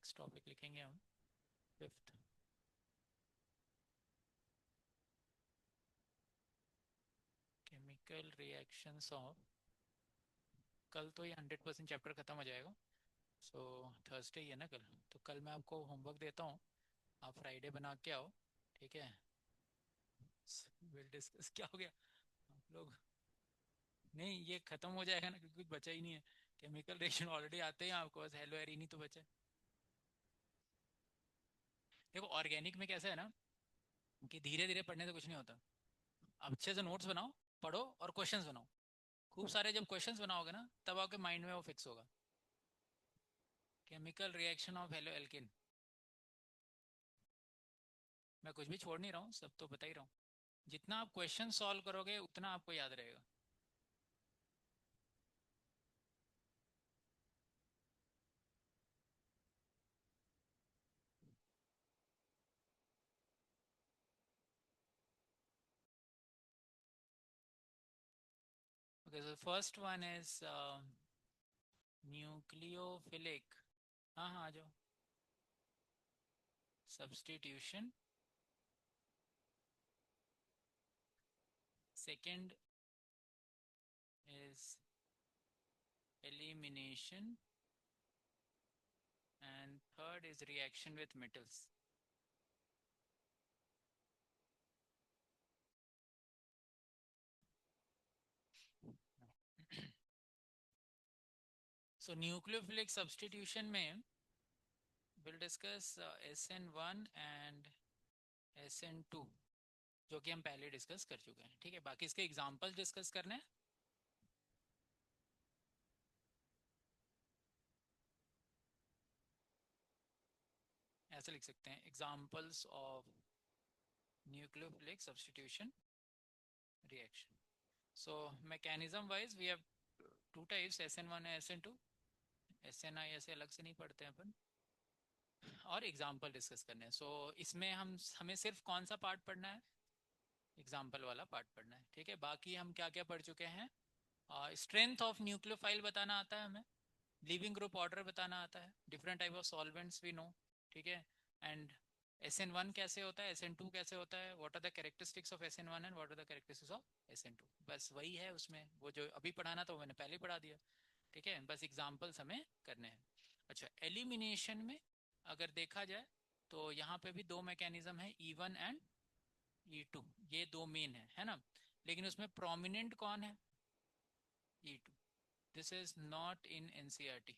Next topic लिखेंगे हम 5th। Chemical reactions of. कल तो ये 100% चैप्टर ख़त्म हो जाएगा। सो थर्सडे ही है ना कल, तो कल मैं आपको होमवर्क देता हूँ, आप फ्राइडे बना के आओ। ठीक है, विल डिस्कस। क्या हो गया आप लोग? नहीं, ये ख़त्म हो जाएगा ना, क्योंकि कुछ बचा ही नहीं है। केमिकल रिएक्शन ऑलरेडी आते हैं आपको, बस हेलो एरी नहीं तो बचा है। देखो ऑर्गेनिक में कैसा है ना कि धीरे धीरे पढ़ने से कुछ नहीं होता। अच्छे से नोट्स बनाओ, पढ़ो और क्वेश्चंस बनाओ। खूब सारे जब क्वेश्चंस बनाओगे ना, तब आपके माइंड में वो फिक्स होगा। Chemical reaction of halo alkane. मैं कुछ भी छोड़ नहीं रहा हूँ, सब तो बता ही रहा हूँ। जितना आप क्वेश्चन सॉल्व करोगे उतना आपको याद रहेगा। Okay, so first one is nucleophilic. हाँ हाँ, आ जाओ। Substitution. Second is elimination. And third is reaction with metals. So nucleophilic substitution में will discuss SN1 and SN2, जो कि हम पहले डिस्कस कर चुके हैं। ठीक है, बाकी इसके एग्जांपल डिस्कस करने हैं। ऐसे लिख सकते हैं, examples of nucleophilic substitution reaction. So mechanism wise we have two types, SN1 और SN2। SNI ऐसे अलग से नहीं पढ़ते हैं अपन, और एग्जांपल डिस्कस करने हैं। सो इसमें हमें सिर्फ कौन सा पार्ट पढ़ना है? एग्जांपल वाला पार्ट पढ़ना है। ठीक है, बाकी हम क्या क्या पढ़ चुके हैं? स्ट्रेंथ ऑफ न्यूक्लियोफाइल बताना आता है हमें, लिविंग ग्रुप ऑर्डर बताना आता है, different type of solvents we know. ठीक है, एंड SN1 कैसे होता है, SN2 कैसे होता है, what are the characteristics of SN1 and what are the characteristics of SN2। बस वही है उसमें, वो जो अभी पढ़ाना था वो मैंने पहले पढ़ा दिया। ठीक है, बस एग्जाम्पल्स हमें करने हैं। अच्छा, एलिमिनेशन में अगर देखा जाए तो यहाँ पे भी दो मैकेनिज्म है, E1 एंड E2। ये दो मेन है ना? लेकिन उसमें प्रोमिनेंट कौन है? E2। This is not in NCERT।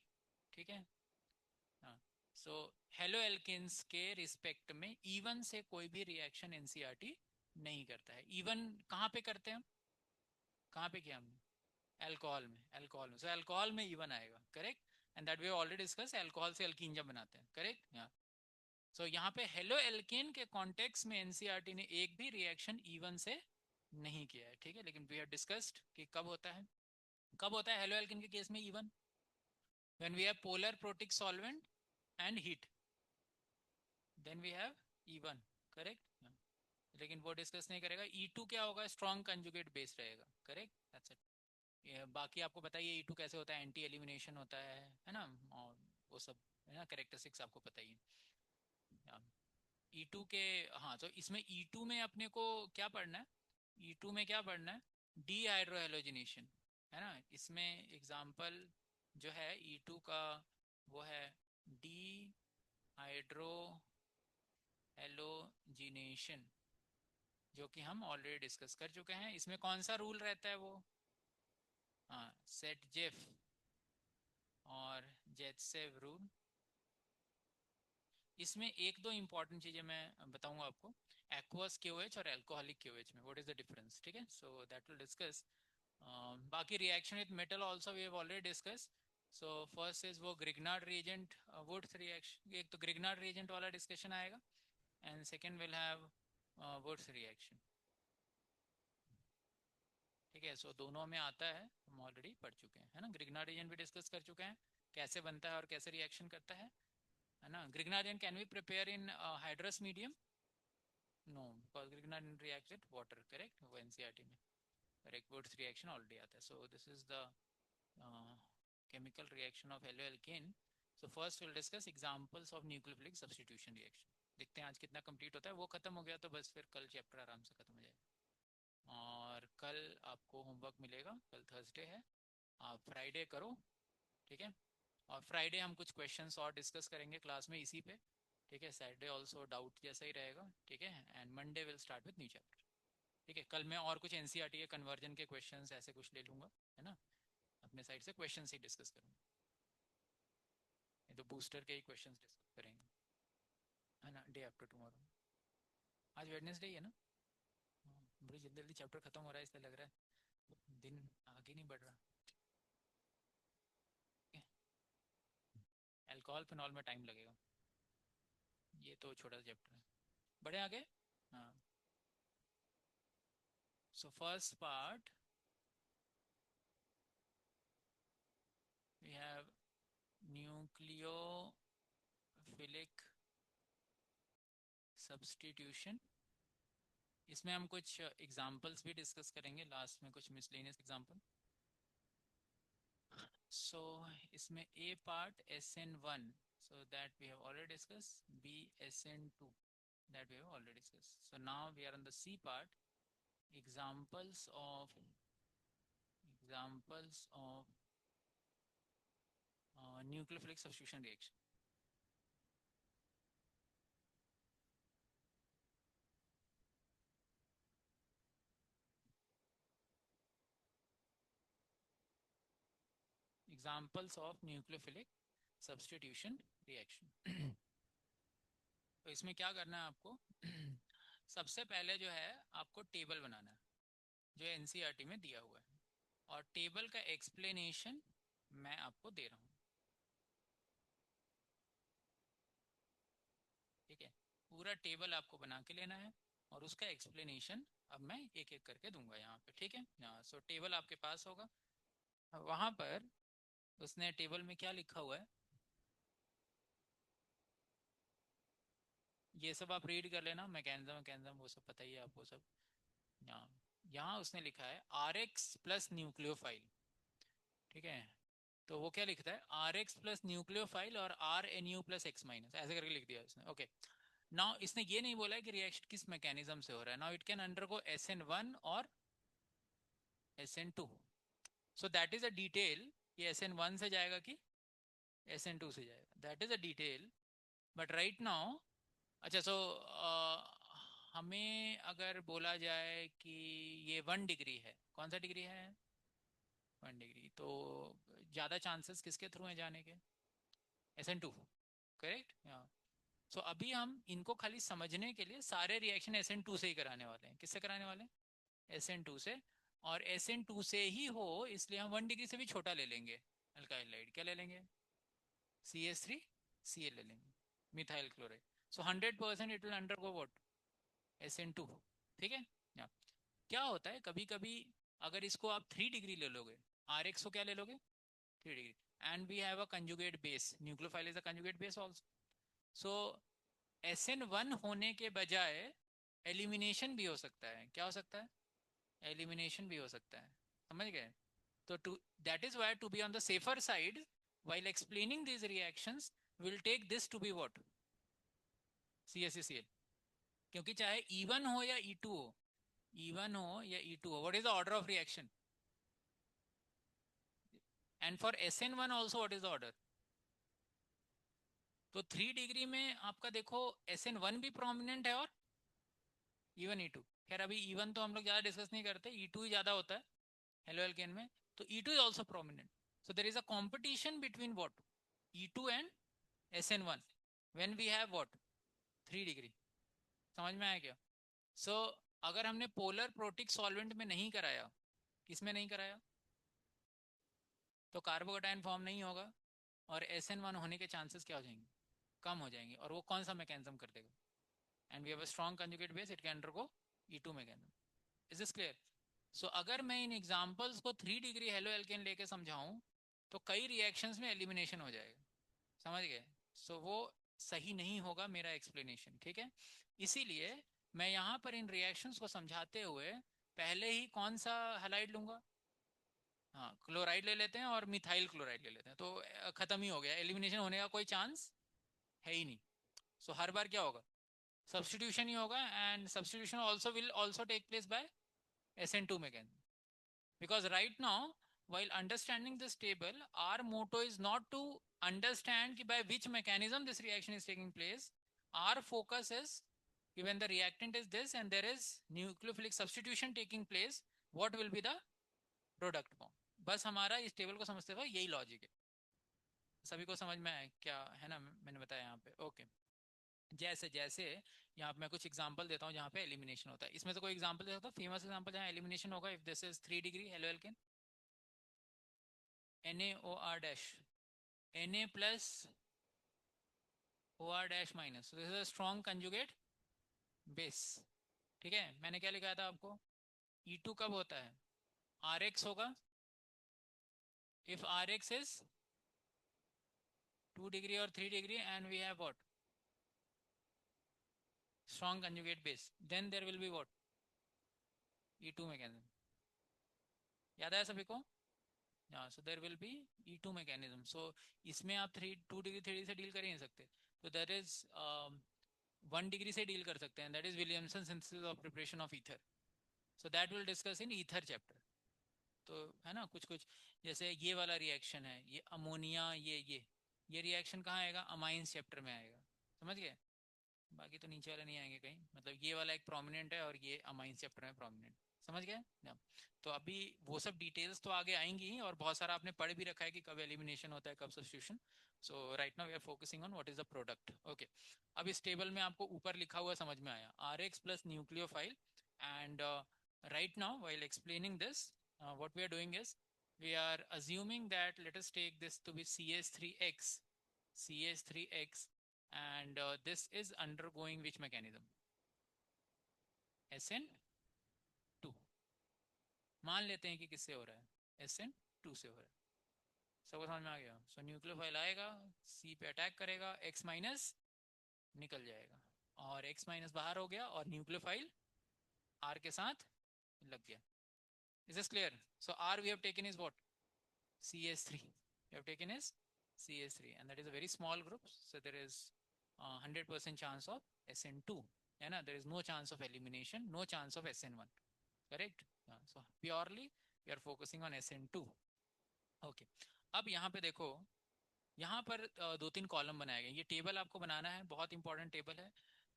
ठीक है, हाँ। सो हेलो एल्किन्स के रिस्पेक्ट में E1 से कोई भी रिएक्शन NCERT नहीं करता है। E1 कहाँ पे करते हैं हम? कहाँ पे किया हमने? अल्कोहल में। अल्कोहल में, सो अल्कोहल में E1 आएगा, correct. And that we already discuss, alcohol से अल्कीन जब बनाते हैं, करेक्ट। यहाँ सो यहाँ पे हेलो एल्केन के कॉन्टेक्स्ट में NCERT ने एक भी रिएक्शन E1 से नहीं किया है। ठीक है, लेकिन वी हैव डिस्कस्ड कि कब होता है। कब होता है हेलो एल्केन के केस में E1? When we have polar protic solvent and heat, then we have E1, correct. लेकिन वो डिस्कस नहीं करेगा। E2 क्या होगा? स्ट्रॉन्ग कंजुगेट बेस रहेगा, करेक्ट, दैट्स इट। बाकी आपको बताइए E2 कैसे होता है, एंटी एलिमिनेशन होता है ना, और वो सब है ना, कैरेक्टरिस्टिक्स आपको पता ही है। E2 के, हाँ, तो इसमें E2 में अपने को क्या पढ़ना है? E2 में क्या पढ़ना है? डी हाइड्रोहेलोजिनेशन, है ना। इसमें एग्जाम्पल जो है E2 का, वो है डी हाइड्रोहेलोजिनेशन, जो कि हम ऑलरेडी डिस्कस कर चुके हैं। इसमें कौन सा रूल रहता है वो? हाँ, सेट जेफ और जेटसेव रूल। इसमें एक दो इंपॉर्टेंट चीजें मैं बताऊंगा आपको, एक्वस KOH और अल्कोहलिक KOH में व्हाट इज द डिफरेंस। ठीक है, सो दैट विल डिस्कस। बाकी reaction with metal also we have already discuss. So first is वो ग्रिग्नार्ड रिएजेंट वुड्स रिएक्शन, एक तो ग्रिग्नार्ड रिएजेंट वाला डिस्कशन आएगा, and second will have Wurtz reaction. ठीक है, सो दोनों में आता है, हम ऑलरेडी पढ़ चुके हैं, है ना। ग्रिग्नार्ड रिएजेंट भी डिस्कस कर चुके हैं, कैसे बनता है और कैसे रिएक्शन करता है ना। Grignard reagent can we prepare in hydrous medium? No, because grignard reacts with water, correct, वो NCERT में, correct, Wurtz reaction already आता है। So this is the chemical reaction of haloalkane। So first will discuss examples of nucleophilic substitution reaction. देखते हैं आज कितना complete होता है। वो खत्म हो गया तो बस फिर कल चैप्टर आराम से खत्म हो जाएगा। और कल आपको होमवर्क मिलेगा, कल थर्सडे है, आप फ्राइडे करो, ठीक है। और फ्राइडे हम कुछ क्वेश्चंस और डिस्कस करेंगे क्लास में इसी पे, ठीक है। सैटरडे ऑल्सो डाउट जैसा ही रहेगा, ठीक है। And Monday will start with new chapter, ठीक है। कल मैं और कुछ एनसीईआरटी के कन्वर्जन के क्वेश्चंस ऐसे कुछ ले लूँगा, है ना। अपने साइड से क्वेश्चंस ही डिस्कस करूँगा, ये तो बूस्टर के ही क्वेश्चंस डिस्कस करेंगे, है ना, डे आफ्टर टुमारो। आज वेडनेसडे ही है ना। हाँ, बड़ी जल्दी जल्दी चैप्टर खत्म हो रहा है, इसलिए लग रहा है दिन आगे नहीं बढ़ रहा। अल्कोहल फिनॉल में टाइम लगेगा, ये तो छोटा सा चैप्टर है। बढ़े आगे। हाँ, so first part we have nucleophilic substitution. इसमें हम कुछ एग्जांपल्स भी डिस्कस करेंगे, लास्ट में कुछ मिसलेनियस एग्जांपल। सो इसमें a part SN1, so that we have already discussed, B SN2, that we have already discussed. So now we are on the C part, examples of nucleophilic substitution reaction. Examples of nucleophilic substitution reaction. तो इसमें क्या करना है आपको सबसे पहले जो है आपको टेबल बनाना है जो एनसीईआरटी में दिया हुआ है, और टेबल का एक्सप्लेनेशन मैं आपको दे रहा हूँ, ठीक है। पूरा टेबल आपको बना के लेना है और उसका एक्सप्लेनेशन अब मैं एक एक करके दूंगा यहाँ पे, ठीक है। हाँ, सो टेबल आपके पास होगा, वहाँ पर उसने टेबल में क्या लिखा हुआ है ये सब आप रीड कर लेना। मैकेनिज्म मैकेनिज्म वो सब पता ही है आपको सब। यहाँ यहाँ उसने लिखा है RX प्लस न्यूक्लियोफाइल, ठीक है। तो वो क्या लिखता है RX प्लस न्यूक्लियोफाइल और RNU प्लस X माइनस, ऐसे करके लिख दिया उसने, ओके। नाउ इसने ये नहीं बोला है कि रिएक्शन किस मैकेनिज्म से हो रहा है। Now it can undergo SN1 और SN2, so that is a detail, ये SN1 से जाएगा कि SN2 से जाएगा, that is a detail. But right now, अच्छा, सो हमें अगर बोला जाए कि ये 1 डिग्री है, कौन सा डिग्री है 1 डिग्री, तो ज़्यादा चांसेस किसके थ्रू हैं जाने के, SN2, करेक्ट। हाँ, सो अभी हम इनको खाली समझने के लिए सारे रिएक्शन SN2 से ही कराने वाले हैं। किससे कराने वाले हैं, SN2 से। और SN2 से ही हो इसलिए हम 1 डिग्री से भी छोटा ले लेंगे अल्काइल हाइड, क्या ले लेंगे CH3Cl ले लेंगे, methyl chloride. So 100% it will undergo what SN2, ठीक है। या क्या होता है कभी कभी अगर इसको आप 3 डिग्री ले लोगे, RX को क्या ले लोगे 3 degree, and we have a conjugate base, nucleophile is a conjugate base also. So SN1 होने के बजाय एलिमिनेशन भी हो सकता है, क्या हो सकता है एलिमिनेशन भी हो सकता है, समझ गए। तो to that is why to be on the safer side while explaining these reactions will take this to be what CaCCl, क्योंकि चाहे E1 हो या E2 हो, E1 हो या E2 हो, what is the order of reaction, and for SN1 also what is the order। तो 3 degree में आपका देखो SN1 भी प्रोमिनेंट है और E1 E2, खैर अभी E1 तो हम लोग ज़्यादा डिस्कस नहीं करते, E2 ही ज़्यादा होता है हेलो एल्केन में। तो E2 is also prominent, so there is a competition between what E2 and SN1 when we have what 3 degree, समझ में आया क्या। सो अगर हमने पोलर प्रोटिक सॉल्वेंट में नहीं कराया, किसमें नहीं कराया, तो कार्बोकेटाइन फॉर्म नहीं होगा और SN1 होने के चांसेस क्या हो जाएंगे, कम हो जाएंगे, और वो कौन सा मैकेनिज्म कर देगा, and we have a strong conjugate base, it can undergo E2 mechanism. Is this clear. So अगर मैं इन एग्जांपल्स को 3 डिग्री हेलो एल्केन लेके समझाऊं तो कई रिएक्शंस में एलिमिनेशन हो जाएगा, समझ गए। सो वो सही नहीं होगा मेरा एक्सप्लेनेशन, ठीक है। इसीलिए मैं यहाँ पर इन रिएक्शंस को समझाते हुए पहले ही कौन सा हैलाइड लूंगा, हाँ, क्लोराइड ले लेते हैं और मिथाइल क्लोराइड ले लेते हैं, तो खत्म ही हो गया, एलिमिनेशन होने का कोई चांस है ही नहीं। सो हर बार क्या होगा, सब्सटीट्यूशन ही होगा, and substitution also will also take place by SN2 mechanism. Because right now, while understanding this table, our motto is not to understand by which mechanism this reaction is taking place. Our focus is when the reactant is this and there is nucleophilic substitution taking place, what will be the product form. बस हमारा इस table को समझते हुए यही logic है। सभी को समझ में आया क्या है ना, मैंने बताया यहाँ पे। ओके, जैसे जैसे यहाँ पे मैं कुछ एग्जांपल देता हूँ जहाँ पे एलिमिनेशन होता है। इसमें से कोई एग्जांपल दे सकता हूँ, फेमस एग्जांपल जहाँ एलिमिनेशन होगा। If this is 3 degree halo alkane, NaOR dash, Na plus OR dash minus, this is a strong conjugate base. ठीक है, मैंने क्या लिखा था आपको, E2 कब होता है, Rx होगा if Rx is 2 डिग्री और 3 degree and we have what, strong conjugate base, then there will be what, E2 mechanism। याद है सभी को? हाँ, so there will be E2 mechanism। So इसमें आप 2 डिग्री 3 डिग्री से डील कर ही नहीं सकते, तो देयर इज 1 डिग्री से डील कर सकते हैं, that is Williamson synthesis of preparation of ether. So that will discuss in ether chapter. तो है ना, कुछ कुछ जैसे ये वाला रिएक्शन है, ये अमोनिया, ये रिएक्शन कहाँ आएगा, अमाइंस चैप्टर में आएगा। समझ गए? बाकी तो नीचे वाले नहीं आएंगे कहीं, मतलब ये वाला एक प्रोमिनेंट है और ये अमाइंस चैप्टर में प्रोमिनेंट। समझ गए ना? तो अभी वो सब डिटेल्स तो आगे आएंगी, और बहुत सारा आपने पढ़ भी रखा है कि कब एलिमिनेशन होता है, कब substitution. So right now we are focusing on what is the product. Okay, अब इस टेबल में आपको ऊपर लिखा हुआ समझ में आया, RX plus nucleophile. And right now while explaining this, what we are doing is we are assuming that let us take this to be CH3X, and this is undergoing which mechanism, SN2। मान लेते हैं कि किससे हो रहा है, SN2 से हो रहा है। सबको समझ में आ गया? सो न्यूक्लियोफाइल आएगा, C पे अटैक करेगा, X माइनस निकल जाएगा, और X माइनस बाहर हो गया, और न्यूक्लियोफाइल R के साथ लग गया। Is this clear? So R we have taken is what, CH3 we have taken is CH3, and that is a very small group, so there is 100% chance of SN2, है ना? There is no chance of elimination, no chance of SN1, correct? So purely we are focusing on SN2। okay, अब यहाँ पे देखो, यहाँ पर दो तीन कॉलम बनाए गए, ये टेबल आपको बनाना है, बहुत इंपॉर्टेंट टेबल है।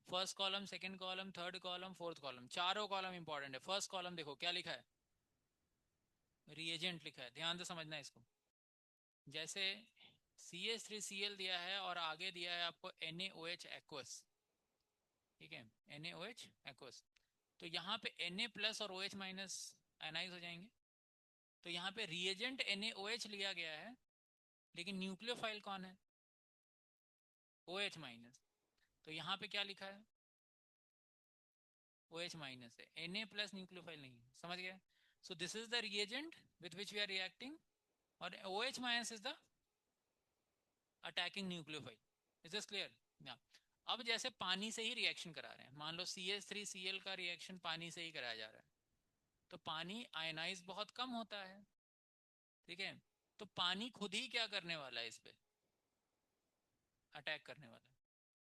First column, second column, third column, fourth column, चारों कॉलम इंपॉर्टेंट है। फर्स्ट कॉलम देखो क्या लिखा है, रिएजेंट लिखा है, ध्यान से समझना है इसको। जैसे CH3Cl दिया है और आगे दिया है आपको NaOH एक्वस, ठीक है, NaOH एक्वस, तो यहाँ पे Na प्लस और OH माइनस आयनाइज हो जाएंगे। तो यहाँ पे रिएजेंट NaOH लिया गया है, लेकिन न्यूक्लियोफाइल कौन है, OH माइनस। तो यहाँ पे क्या लिखा है, OH माइनस है, Na प्लस न्यूक्लियोफाइल नहीं है। समझ गया? So this is the reagent with which we are reacting, और OH minus is the attacking nucleophile. Is this clear? या अब जैसे पानी से ही रिएक्शन करा रहे हैं, मान लो CH3Cl का रिएक्शन पानी से ही कराया जा रहा है, तो पानी आयनाइज बहुत कम होता है, ठीक है? तो पानी खुद ही क्या करने वाला है, इस पे अटैक करने वाला है।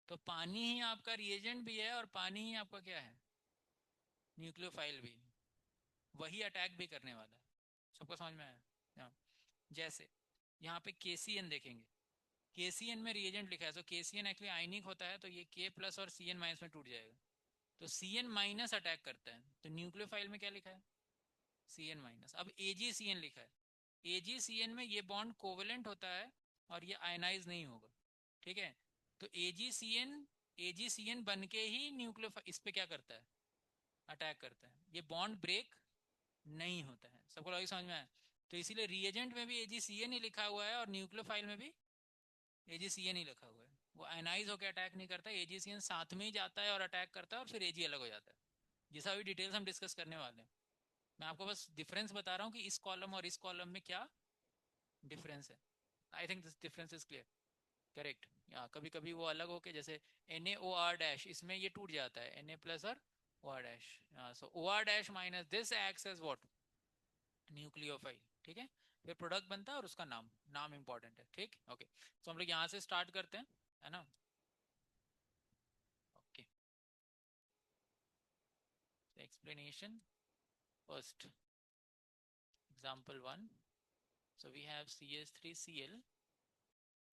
तो पानी ही आपका रिएजेंट भी है, और पानी ही आपका क्या है, न्यूक्लियोफाइल भी, वही अटैक भी करने वाला है। सबको समझ में आया? हाँ। जैसे यहाँ पे KCN देखेंगे, KCN में रिएजेंट लिखा है, तो KCN एक्चुअली आयनिक होता है, तो ये K प्लस और Cn माइनस में टूट जाएगा, तो Cn माइनस अटैक करता है। तो न्यूक्लियोफाइल में क्या लिखा है, Cn माइनस। अब AgCN लिखा है, AgCN में ये बॉन्ड कोवेलेंट होता है और ये आयनाइज नहीं होगा, ठीक है? तो AgCN बन के ही न्यूक्लियोफाइल इस पे क्या करता है, अटैक करता है, ये बॉन्ड ब्रेक नहीं होता है। सबको लॉजिक समझ में आया? तो इसीलिए रिएजेंट में भी AgCN ही लिखा हुआ है, और न्यूक्लियोफाइल में भी AgCN ही लिखा हुआ है। वो आयनाइज होकर अटैक नहीं करता, AgCN साथ में ही जाता है और अटैक करता है, और फिर Ag अलग हो जाता है। जैसा अभी डिटेल्स हम डिस्कस करने वाले हैं, मैं आपको बस डिफरेंस बता रहा हूँ कि इस कॉलम और इस कॉलम में क्या डिफरेंस है। I think this difference is clear, correct? या कभी कभी वो अलग होके, जैसे NaOR डैश, इसमें ये टूट जाता है, Na प्लस और OR dash, so OR dash minus this acts as what, nucleophile, ठीक है। फिर प्रोडक्ट बनता है और उसका नाम, नाम इंपॉर्टेंट है, ठीक। ओके, तो हम लोग यहाँ से स्टार्ट करते हैं, है ना। Okay, explanation first, example one. So we have CH3Cl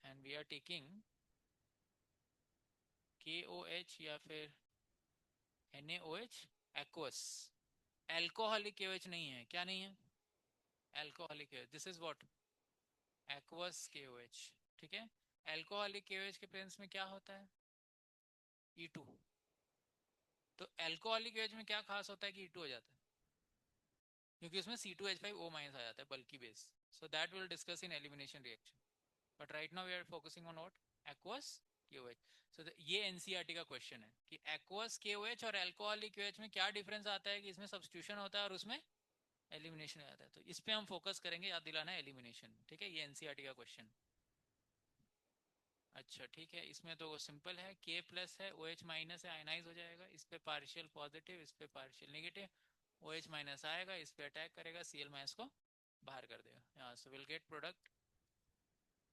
and we are taking KOH या फिर NaOH aqueous, अल्कोहलिक KOH नहीं है, क्या नहीं है, alcoholic KOH, this is what, aqueous KOH, ठीक है। अल्कोहलिक KOH के प्रेजेंस में क्या होता है, E2। तो अल्कोहलिक KOH में क्या खास होता है कि E2 हो जाता है, क्योंकि उसमें C2H5O- आ जाता है, बल्कि base. So that will discuss in elimination reaction, but right now we are focusing on what, aqueous KOH। सो ये एनसीईआरटी का क्वेश्चन है कि एक्वस KOH और अल्कोहलिक KOH में क्या डिफरेंस आता है, कि इसमें सब्स्टिट्यूशन होता है और उसमें एलिमिनेशन आता है। तो इस पे हम फोकस करेंगे, याद दिलाना है एलिमिनेशन, ठीक है। ये एनसीईआरटी का क्वेश्चन। अच्छा ठीक है, इसमें तो सिंपल है, K प्लस है, OH माइनस है, आयनाइज हो जाएगा, इस पे पार्शियल पॉजिटिव, इस पे पार्शियल नेगेटिव, OH माइनस आएगा, इस पे अटैक करेगा, Cl माइनस को बाहर कर देगा, सो विल गेट प्रोडक्ट,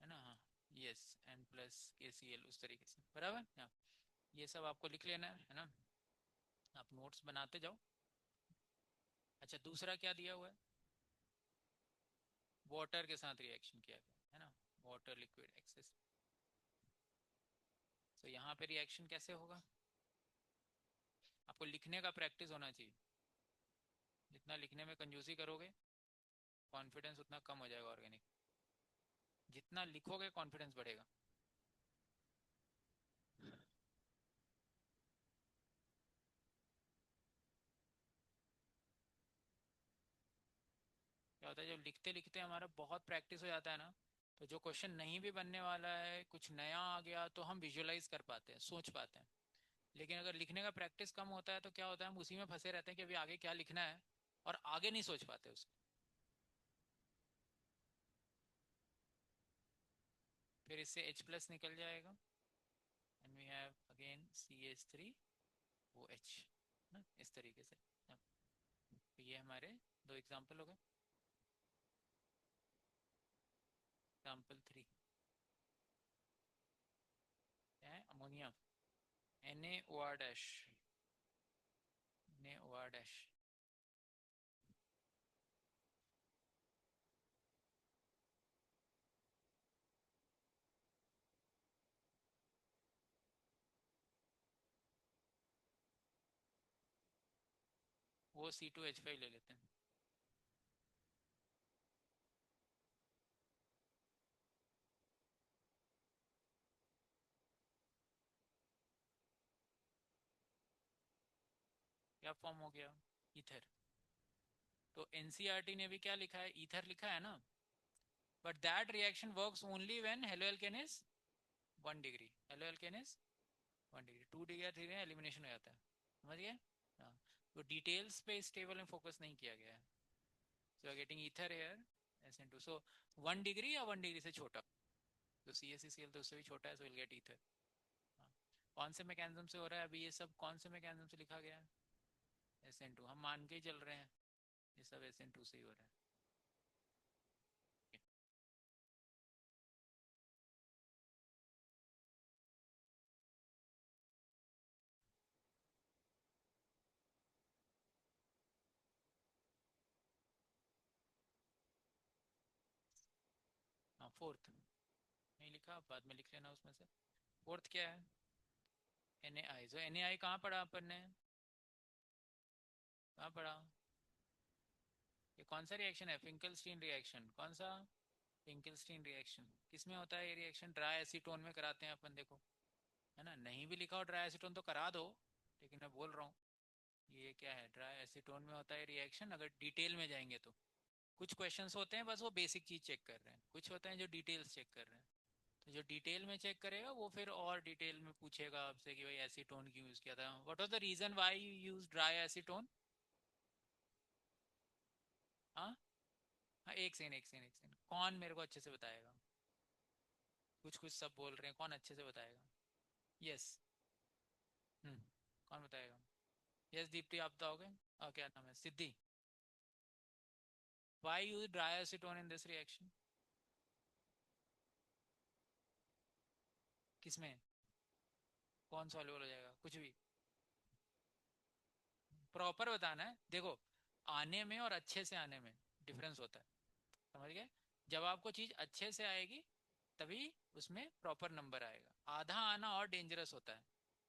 है ना। हाँ, यस, N प्लस KCl, उस तरीके से, बराबर। हाँ, ये सब आपको लिख लेना है ना, आप नोट्स बनाते जाओ। अच्छा, दूसरा क्या दिया हुआ है, वाटर के साथ रिएक्शन किया गया है ना, वाटर लिक्विड एक्सेस। तो यहाँ पे रिएक्शन कैसे होगा, आपको लिखने का प्रैक्टिस होना चाहिए। जितना लिखने में कंजूसी करोगे, कॉन्फिडेंस उतना कम हो जाएगा ऑर्गेनिक, जितना लिखोगे कॉन्फिडेंस बढ़ेगा। क्या होता है, जब लिखते लिखते हमारा बहुत प्रैक्टिस हो जाता है ना, तो जो क्वेश्चन नहीं भी बनने वाला है, कुछ नया आ गया, तो हम विजुअलाइज कर पाते हैं, सोच पाते हैं। लेकिन अगर लिखने का प्रैक्टिस कम होता है तो क्या होता है, हम उसी में फंसे रहते हैं कि अभी आगे क्या लिखना है, और आगे नहीं सोच पाते उसको। फिर इससे H प्लस निकल जाएगा, and we have again CH3OH ना, इस तरीके से। तो ये हमारे दो एग्जाम्पल हो गए। एग्जाम्पल थ्री क्या है, ammonia, NaOR dash, NaOR dash, वो C2H5 ले लेते हैं। क्या फॉर्म हो गया, ईथर। तो एनसीईआरटी ने भी क्या लिखा है, ईथर लिखा है ना, but that reaction works only when haloalkane is 1 degree, haloalkane is 1 degree, 2 degree या 3 डिग्री एलिमिनेशन हो जाता है, समझ गए। हाँ, तो डिटेल्स पे इस टेबल में फोकस नहीं किया गया है। So are getting either here SN2, so 1 degree या 1 डिग्री से छोटा, तो CaCCl तो उससे भी छोटा है, सो विल गेट ईथर। हाँ, कौन से मैकेनिज्म से हो रहा है अभी ये सब, कौन से मैकेनिज्म से लिखा गया है, SN2, हम मान के ही चल रहे हैं ये सब SN2 से ही हो रहा है। हाँ, फोर्थ नहीं लिखा, बाद में लिख लेना उसमें से। फोर्थ क्या है, NaI, जो NaI कहाँ पढ़ा अपन ने, कहाँ पढ़ा, ये कौन सा रिएक्शन है, फिंकलस्टीन रिएक्शन, कौन सा, फिंकलस्टीन रिएक्शन। किसमें होता है ये रिएक्शन, ड्राई एसीटोन में कराते हैं अपन, देखो, है ना। नहीं भी लिखा हो ड्राई एसीटोन तो करा दो, लेकिन मैं बोल रहा हूँ ये क्या है, ड्राई एसीटोन में होता है रिएक्शन, अगर डिटेल में जाएंगे तो। कुछ क्वेश्चंस होते हैं बस वो बेसिक चीज चेक कर रहे हैं, कुछ होते हैं जो डिटेल्स चेक कर रहे हैं। तो जो डिटेल में चेक करेगा वो फिर और डिटेल में पूछेगा आपसे कि भाई एसीटोन क्यों यूज किया था, what was the reason why you use dry acetone. हाँ, हाँ, एक सेकंड, कौन मेरे को अच्छे से बताएगा, कुछ कुछ सब बोल रहे हैं, कौन अच्छे से बताएगा। यस, हम्म, कौन बताएगा। यस दीप्ति, आप बताओगे, क्या नाम है, सिद्धि। Why use dry acetone in this reaction? किसमें कौन सॉल्युबल हो जाएगा? कुछ भी प्रॉपर बताना है। देखो, आने में और अच्छे से आने में डिफरेंस होता है, समझ गए? जब आपको चीज अच्छे से आएगी तभी उसमें प्रॉपर नंबर आएगा। आधा आना और डेंजरस होता है,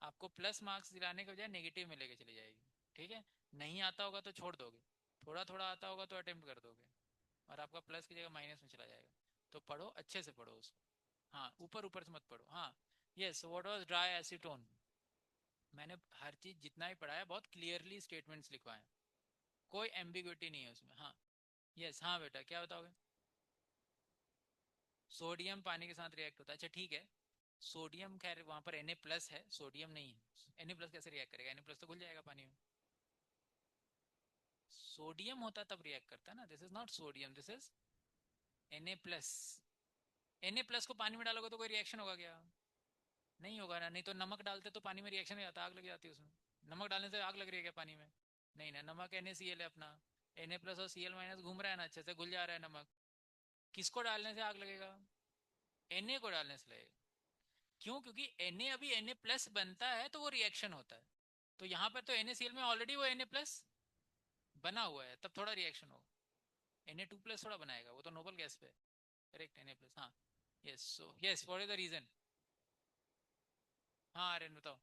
आपको प्लस मार्क्स दिलाने के बजाय नेगेटिव में लेके चली जाएगी। ठीक है, नहीं आता होगा तो छोड़ दोगे, थोड़ा थोड़ा आता होगा तो अटेम्प्ट कर दोगे, और आपका प्लस की जगह माइनस में चला जाएगा। तो पढ़ो, अच्छे से पढ़ो उसको। हाँ, ऊपर ऊपर से मत पढ़ो। हाँ, yes, what was dry acetone? मैंने हर चीज जितना ही पढ़ा है बहुत क्लियरली स्टेटमेंट्स लिखवाए हैं, कोई एम्बिग्विटी नहीं है उसमें। हाँ, यस, हाँ बेटा, क्या बताओगे? सोडियम पानी के साथ रिएक्ट होता है, अच्छा ठीक है। सोडियम, खैर वहां पर Na प्लस है, सोडियम नहीं है। Na प्लस कैसे रिएक्ट करेगा? Na प्लस तो घुल जाएगा पानी में। सोडियम होता तब रिएक्ट करता है ना, this is not sodium, this is Na plus. Na plus को पानी में डालोगे तो कोई रिएक्शन होगा क्या? नहीं होगा ना। नहीं तो नमक डालते तो पानी में रिएक्शन नहीं आता, आग लग जाती है उसमें। नमक डालने से आग लग रही है क्या पानी में? नहीं ना, नमक NaCl है अपना। Na प्लस और Cl माइनस घूम रहा है ना, अच्छे से घुल जा रहा है नमक। किसको डालने से आग लगेगा? Na को डालने से लगेगा। क्यों? क्योंकि Na अभी Na प्लस बनता है तो वो रिएक्शन होता है। तो यहाँ पर तो NaCl में ऑलरेडी वो Na प्लस बना हुआ है, तब थोड़ा रिएक्शन होगा। Na2 प्लस थोड़ा बनाएगा, वो तो नोबल गैस पे। करेक्ट, Na प्लस, हाँ। Yes, so yes, what is the reason? हाँ आर्यन बताओ।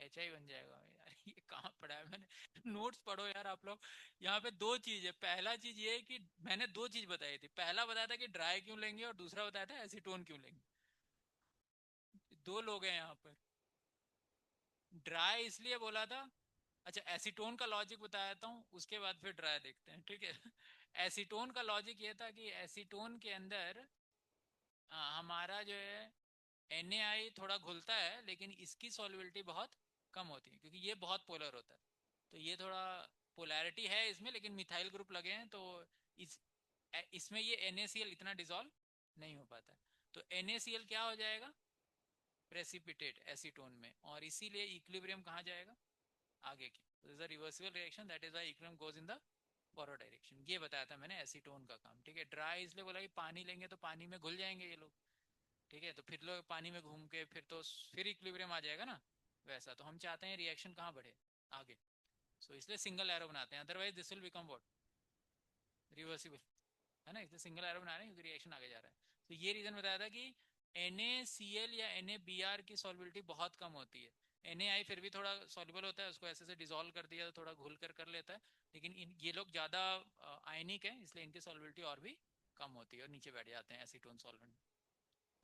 HI बन जाएगा यार? ये कहाँ पढ़ा है मैंने? नोट्स पढ़ो यार आप लोग। यहाँ पे दो चीज है। पहला चीज ये है कि मैंने दो चीज बताई थी। पहला बताया था कि ड्राई क्यों लेंगे, और दूसरा बताया था एसीटोन क्यों लेंगे। दो लोग हैं यहाँ पर। ड्राई इसलिए बोला था। अच्छा, एसीटोन का लॉजिक बताता हूँ, उसके बाद फिर ड्राई देखते हैं, ठीक है? एसीटोन का लॉजिक ये था कि एसीटोन के अंदर हमारा जो है NaI थोड़ा घुलता है, लेकिन इसकी सॉल्युबिलिटी बहुत कम होती है क्योंकि ये बहुत पोलर होता है। तो ये थोड़ा पोलैरिटी है इसमें, लेकिन मिथाइल ग्रुप लगे हैं तो इस इसमें ये NaCl इतना डिजोल्व नहीं हो पाता है। तो NaCl क्या हो जाएगा? प्रेसिपिटेट एसीटोन में, और इसीलिए इक्विलिब्रियम कहाँ जाएगा? आगे की। तो is a reversible reaction, that is why equilibrium goes in the forward direction. ये बताया था मैंने एसीटोन का काम, ठीक है? ड्राई इसलिए बोला कि पानी लेंगे तो पानी में घुल जाएंगे ये लोग, ठीक है? तो फिर लोग पानी में घूम के फिर तो फिर इक्विलिब्रियम आ जाएगा ना, वैसा। तो हम चाहते हैं रिएक्शन कहाँ बढ़े? आगे। सो इसलिए सिंगल एरो बनाते हैं, otherwise this will become what? Reversible, है ना? इसलिए सिंगल एरो बना रहे हैं क्योंकि रिएक्शन आगे जा रहा है। तो ये रीजन बताया था कि NaCl या NaBr की सॉल्युबिलिटी बहुत कम होती है। NaI फिर भी थोड़ा सॉल्युबल होता है, उसको ऐसे से डिसॉल्व कर दिया तो थोड़ा घुल कर लेता है। लेकिन ये लोग ज़्यादा आयनिक है, इसलिए इनकी सॉल्युबिलिटी और भी कम होती है और नीचे बैठ जाते हैं एसीटोन सॉल्वेंट,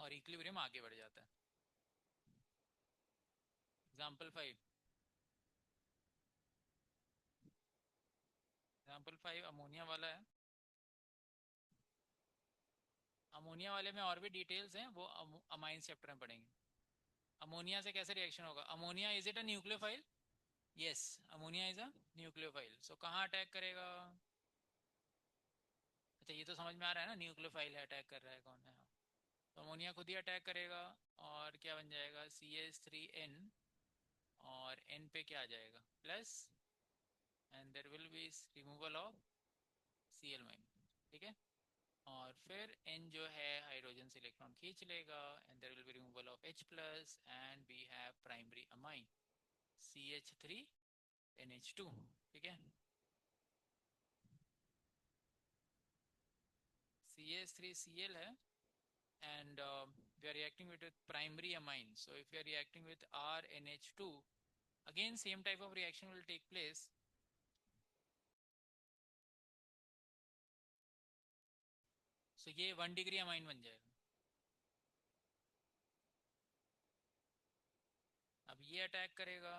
और इक्विलिब्रियम आगे बढ़ जाता है। एग्जाम्पल 5। एग्जाम्पल 5 अमोनिया वाला है। अमोनिया वाले में और भी डिटेल्स हैं, वो अमाइन चैप्टर में पढ़ेंगे। अमोनिया से कैसे रिएक्शन होगा? Ammonia is it a nucleophile? Yes, ammonia is a nucleophile. So कहाँ अटैक करेगा? अच्छा, ये तो समझ में आ रहा है ना, न्यूक्लियोफाइल है, अटैक कर रहा है कौन है? हाँ। तो अमोनिया खुद ही अटैक करेगा, और क्या बन जाएगा? CH3N, और N पे क्या आ जाएगा? Plus, and there will be removal of Cl minus, ठीक है? और फिर N जो है हाइड्रोजन से इलेक्ट्रॉन खींच लेगा, and there will be removal of H plus, and we have primary amine CH3NH2, ठीक है? CH3Cl है, and we are reacting with primary amine. So if we are reacting with RNH2, again same type of reaction will take place. So ये 1 degree amine बन जाएगा। अब ये attack करेगा,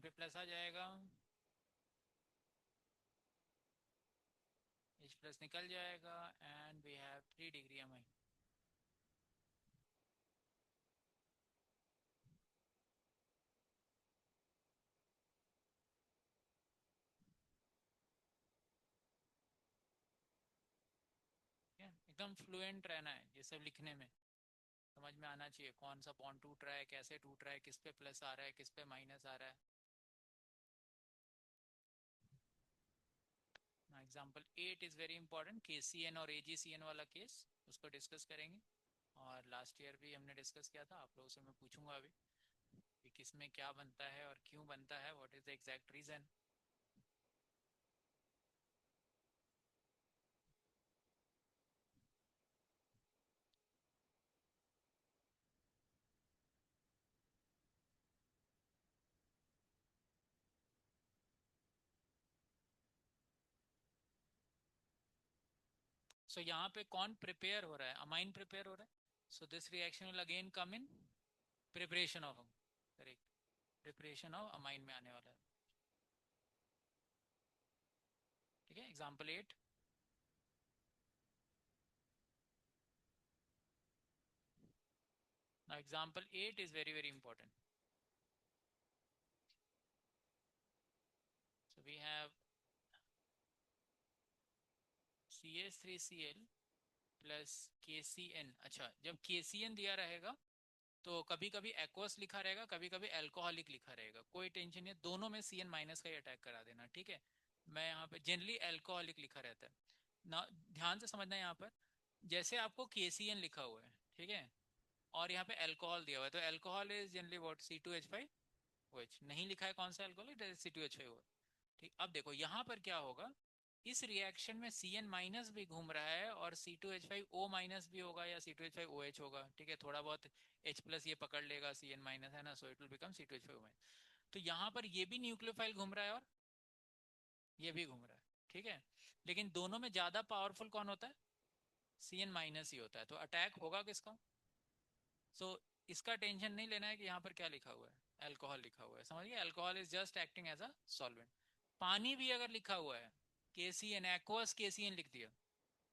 N पे प्लस आ जाएगा, H प्लस निकल जाएगा and we have 3 degree amine. एकदम फ्लुएंट रहना है ये सब लिखने में, समझ में आना चाहिए कौन सा बॉन्ड टूट रहा है, कैसे टूट रहा है, किस पे प्लस आ रहा है, किस पे माइनस आ रहा है। Example 8 is very important, KCN और AgCN वाला केस, उसको डिस्कस करेंगे। और लास्ट ईयर भी हमने डिस्कस किया था, आप लोगों से मैं पूछूंगा अभी कि किस में क्या बनता है और क्यों बनता है, what is the exact reason. So यहाँ पे कौन प्रिपेयर हो रहा है, अमाइन प्रिपेयर हो रहा है। So this reaction will again come in preparation of, correct, preparation of amine में आने वाला है। ठीक है, example 8, now example 8 is very important. So we have CH3Cl plus KCN। अच्छा, जब KCN दिया रहेगा तो कभी कभी एक्वस लिखा रहेगा, कभी कभी एल्कोहलिक लिखा रहेगा, कोई टेंशन नहीं, दोनों में CN माइनस का ही अटैक करा देना। ठीक है, मैं यहाँ पे जनरली एल्कोहलिक लिखा रहता है ना, ध्यान से समझना। यहाँ पर जैसे आपको KCN लिखा हुआ है, ठीक है, और यहाँ पे अल्कोहल दिया हुआ है, तो alcohol is generally what, C2H5OH। नहीं लिखा है कौन सा अल्कोहल, इट इज C2H5OH। ठीक, अब देखो यहाँ पर क्या होगा, इस रिएक्शन में CN माइनस भी घूम रहा है और C2H5O माइनस भी होगा या C2H5OH होगा। ठीक है, थोड़ा बहुत H प्लस ये पकड़ लेगा, CN माइनस है ना, so it will become C2H5O minus. तो यहाँ पर ये भी न्यूक्लियोफाइल घूम रहा है और ये भी घूम रहा है। ठीक है, लेकिन दोनों में ज्यादा पावरफुल कौन होता है, CN माइनस ही होता है। तो अटैक होगा किसका। सो इसका टेंशन नहीं लेना है कि यहाँ पर क्या लिखा हुआ है, अल्कोहल लिखा हुआ है, समझिए, alcohol is just acting as a solvent. पानी भी अगर लिखा हुआ है, KCN एक्वस KCN लिख दिया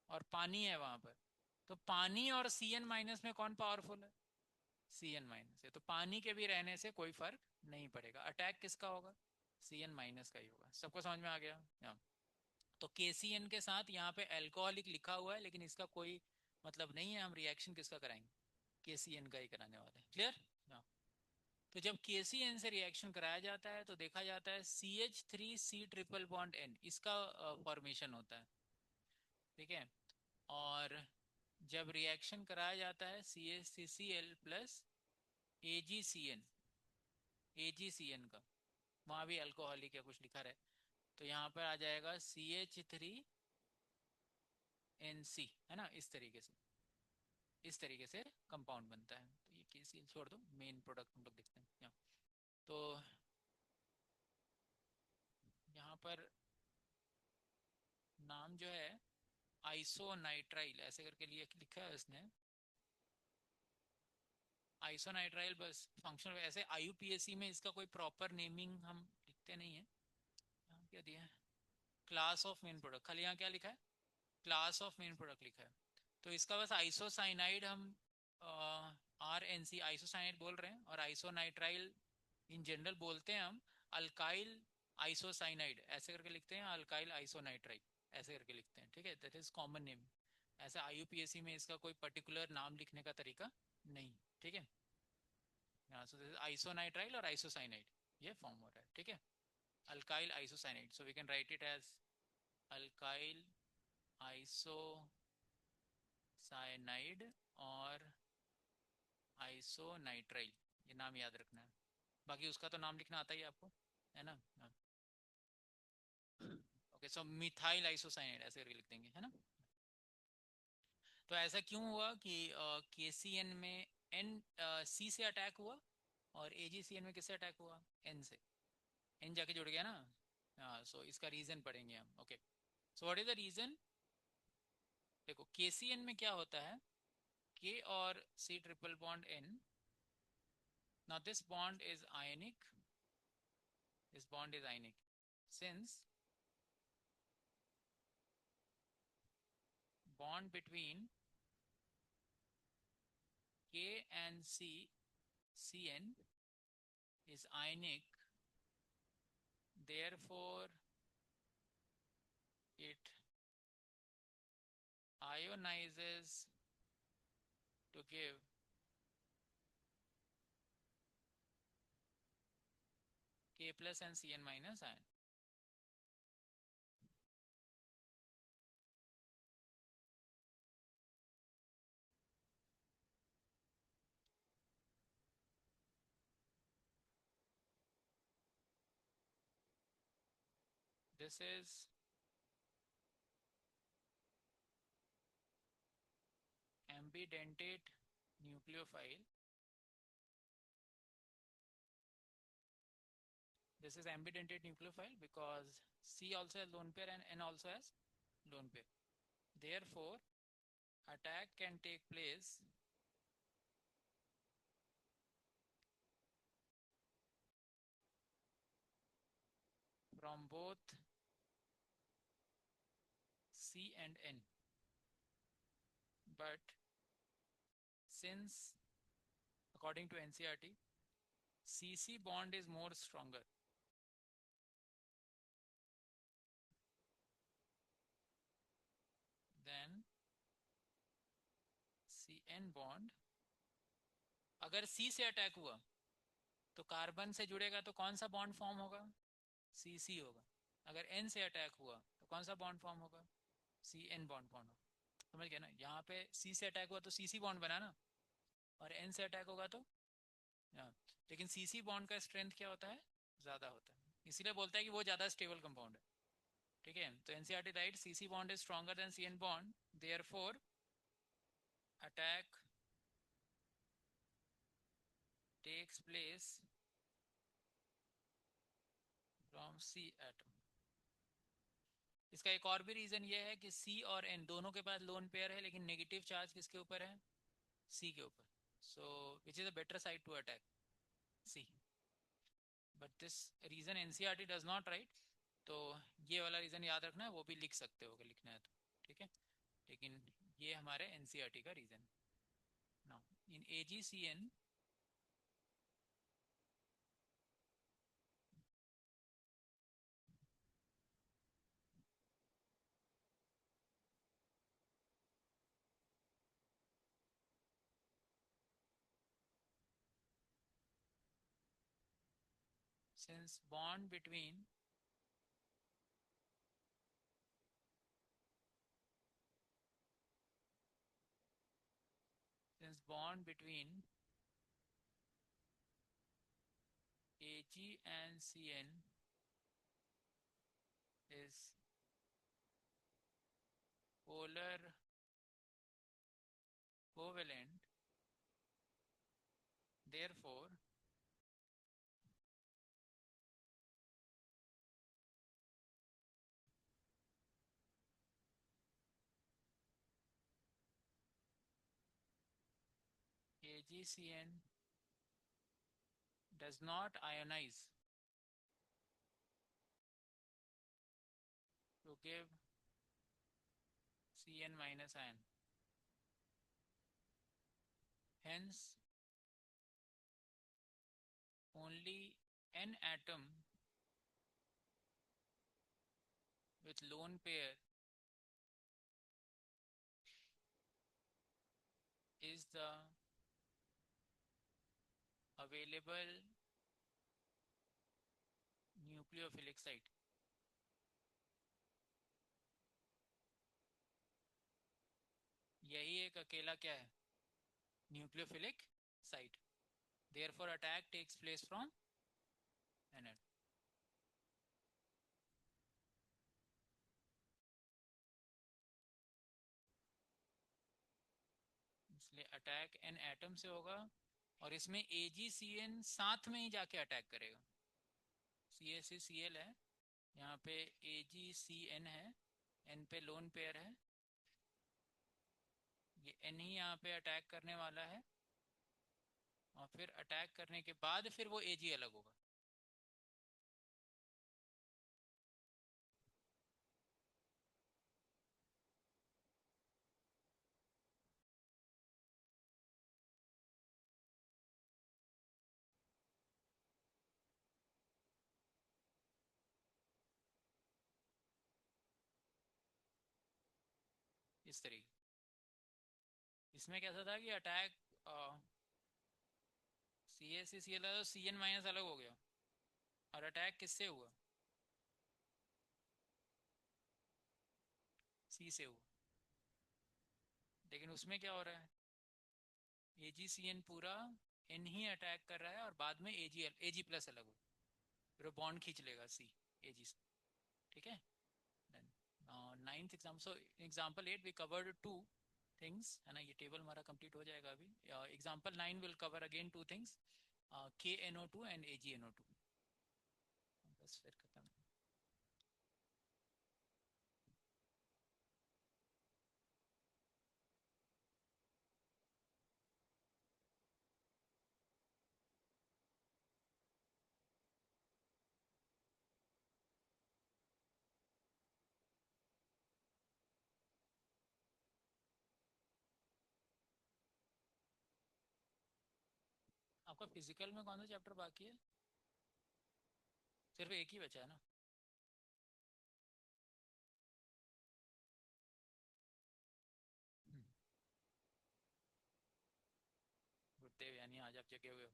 और पानी है वहां पर, तो पानी और CN माइनस में कौन पावरफुल है, CN माइनस है। तो पानी के भी रहने से कोई फर्क नहीं पड़ेगा, अटैक किसका होगा, CN माइनस का ही होगा। सबको समझ में आ गया। हाँ। तो KCN के साथ यहाँ पे अल्कोहलिक लिखा हुआ है, लेकिन इसका कोई मतलब नहीं है, हम रिएक्शन किसका कराएंगे, KCN का ही कराने वाले हैं। क्लियर। हाँ। तो जब KCN से रिएक्शन कराया जाता है तो देखा जाता है CH3C ट्रिपल बॉन्ड N, इसका फॉर्मेशन होता है। ठीक है, और जब रिएक्शन कराया जाता है CH3Cl प्लस AgCN का, वहाँ भी अल्कोहलिक या कुछ लिखा रहे, तो यहाँ पर आ जाएगा CH3NC, है ना, इस तरीके से कंपाउंड बनता है। तो ये KCl छोड़ दो, मेन प्रोडक्ट हम लोग देखते हैं यहाँ। तो यहाँ पर नाम जो है आइसोनाइट्राइल ऐसे करके लिए लिखा है उसने, आइसोनाइट्राइल बस फंक्शनल। ऐसे IUPAC में इसका कोई प्रॉपर नेमिंग हम लिखते नहीं है। यहाँ क्या दिया है, क्लास ऑफ मेन प्रोडक्ट, खाली यहाँ क्या लिखा है, क्लास ऑफ मेन प्रोडक्ट लिखा है। तो इसका बस आइसोसाइनाइड हम RNC आइसोसाइनाइड बोल रहे हैं, और आइसोनाइट्राइल इन जनरल बोलते हैं हम अल्काइल आइसोसाइनाइड ऐसे करके लिखते हैं, अल्काइल आइसोनाइट्राइल ऐसे करके लिखते हैं। ठीक है, दैट इज कॉमन नेम। ऐसा IUPAC में इसका कोई पर्टिकुलर नाम लिखने का तरीका नहीं। ठीक है, यहाँ से आइसोनाइट्राइल और आइसोसाइनाइड ये फॉर्म हो रहा है। ठीक है, alkyl isocyanide, so we can write it as alkyl isocyanide और आइसोनाइट्राइल, ये नाम याद रखना है। बाकी उसका तो नाम लिखना आता ही है आपको, है ना। ओके, सो मिथाइल आइसोसाइनाइड ऐसे करके लिख देंगे, है ना। तो ऐसा क्यों हुआ कि KCN में C से अटैक हुआ और AgCN में किससे अटैक हुआ, N से, N जाके जुड़ गया ना। हाँ, सो इसका रीजन पढ़ेंगे हम। Okay, so what is the reason. देखो KCN में क्या होता है, K और C triple bond N, now this bond is ionic this bond is ionic. Since bond between K and Cn is ionic, therefore it ionizes to give K plus and Cn minus ion. This is ambidentate nucleophile. This is ambidentate nucleophile because C also has lone pair and N also has lone pair. Therefore, attack can take place from both C and N. But since, according to NCERT, CC bond is more stronger than CN bond, अगर C से attack हुआ तो carbon से जुड़ेगा तो कौन सा bond form होगा? CC होगा. अगर N से अटैक हुआ तो कौन सा बॉन्ड फॉर्म होगा? CN बॉन्ड फॉर्म होगा. समझ गए ना? यहाँ पे C से अटैक हुआ तो CC बॉन्ड बना ना, और N से अटैक होगा तो लेकिन CC बॉन्ड का स्ट्रेंथ क्या होता है? ज़्यादा होता है, इसीलिए बोलता है कि वो ज़्यादा स्टेबल कंपाउंड है. ठीक है, तो NCERT right CC bond is stronger than CN bond, therefore attack takes place from C atom. इसका एक और भी रीजन ये है कि C और N दोनों के पास लोन पेयर है, लेकिन नेगेटिव चार्ज किसके ऊपर है? C के ऊपर. So which is a better side to attack? C. But this reason NCERT does not write, तो ये वाला रीजन याद रखना है, वो भी लिख सकते हो अगर लिखना है तो. ठीक है, लेकिन ये हमारे NCERT का reason. Now in AgCN since bond between Ag and Cn is polar covalent, therefore AgCN does not ionize to give Cn minus ion. Hence, only N atom with lone pair is the available nucleophilic site. यही एक अकेला क्या है? Nucleophilic site. Therefore attack takes place from N atom. इसलिए attack N atom से होगा, और इसमें AgCN साथ में ही जाके अटैक करेगा. CaCCl है, यहाँ पे AgCN है, N पे लोन पेयर है, ये N ही यहाँ पे अटैक करने वाला है, और फिर अटैक करने के बाद फिर वो Ag अलग होगा. इस तरीके। इसमें कैसा था कि अटैक सी ए से C L C N minus अलग हो गया, और अटैक किससे हुआ, सी से हुआ। लेकिन उसमें क्या हो रहा है, ए जी सी एन पूरा एन ही अटैक कर रहा है, और बाद में ए जी प्लस अलग हो, फिर वो बॉन्ड खींच लेगा सी ए जी से। ठीक है। Ninth exam, so example 8 we covered two things, है ना, ये टेबल हमारा कंप्लीट हो जाएगा अभी। Example 9 will cover again two things, K N O two and A G N O two. बस फिर खत्म। आपका फिजिकल में कौन सा चैप्टर बाकी है, सिर्फ एक ही बचा है ना। गुरुदेव यानी आज आप जगे हुए हो,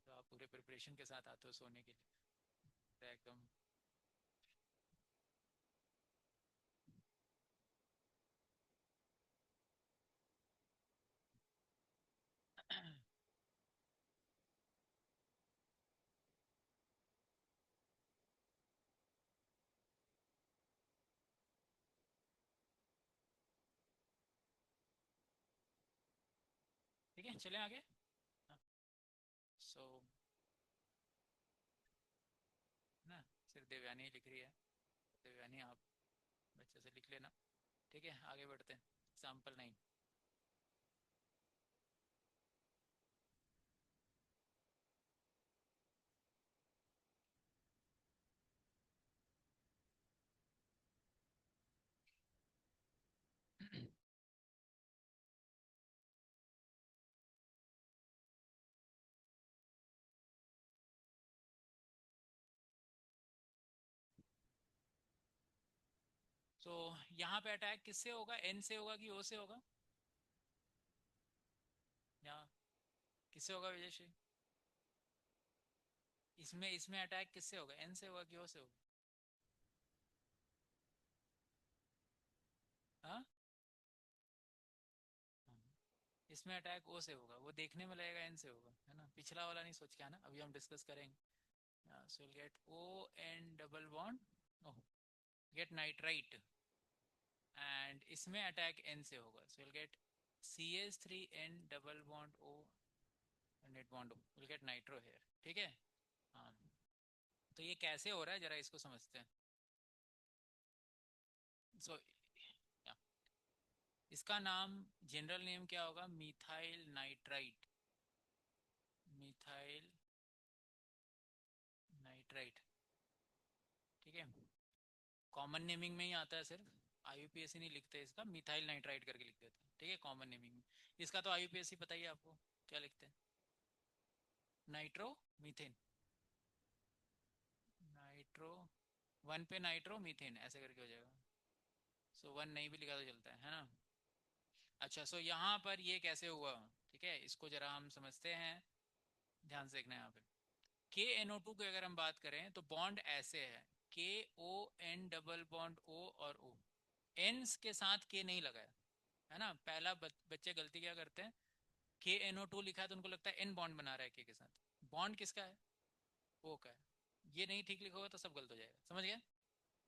तो आप पूरे प्रिपरेशन के साथ आते हो सोने के लिए, तो एकदम। ठीक है, चलें आगे। सो ना, सिर्फ देवयानी लिख रही है, देवयानी आप बच्चे से लिख लेना। ठीक है, आगे बढ़ते हैं। एग्जाम्पल 9। सो यहाँ पे अटैक किससे होगा, एन से होगा कि ओ से होगा, यहाँ किससे होगा विजय? इसमें इसमें अटैक किससे होगा, एन से होगा कि ओ से होगा? हाँ, इसमें अटैक ओ से होगा, वो देखने में लगेगा एन से होगा, है ना, पिछला वाला नहीं सोच के आना, अभी हम डिस्कस करेंगे। So will get O N double bond, oh, get nitrite, and इसमें अटैक एन से होगा, so will get C H three N double bond O, net bond O, will get nitro here. ठीक है। हाँ, तो ये कैसे हो रहा है जरा इसको समझते हैं। सो इसका नाम, जनरल नेम क्या होगा, मिथाइल नाइट्राइट, मिथाइल नाइट्राइट। ठीक है, कॉमन नेमिंग में ही आता है, सिर्फ आईयूपीएसी नहीं लिखते इसका, मिथाइल नाइट्राइट करके लिख देते हैं। ठीक है, कॉमन नेमिंग में इसका तो आईयूपीएसी पता ही है आपको, क्या लिखते हैं, नाइट्रो मीथेन, नाइट्रो, वन पे नाइट्रो मीथेन ऐसे करके हो जाएगा। सो वन नहीं भी लिखा तो चलता है ना। अच्छा, सो यहाँ पर ये कैसे हुआ, ठीक है, इसको जरा हम समझते हैं, ध्यान से देखना है यहाँ पे। के एन ओ टू की अगर हम बात करें तो बॉन्ड ऐसे है, K O N double bond O और ओ, एन के साथ के नहीं लगाया, है ना। पहला बच्चे गलती क्या करते हैं, के एन ओ टू लिखा है तो उनको लगता है एन बॉन्ड बना रहा है के साथ, बॉन्ड किसका है, ओ का है। ये नहीं ठीक लिखा होगा तो सब गलत हो जाएगा, समझ गए।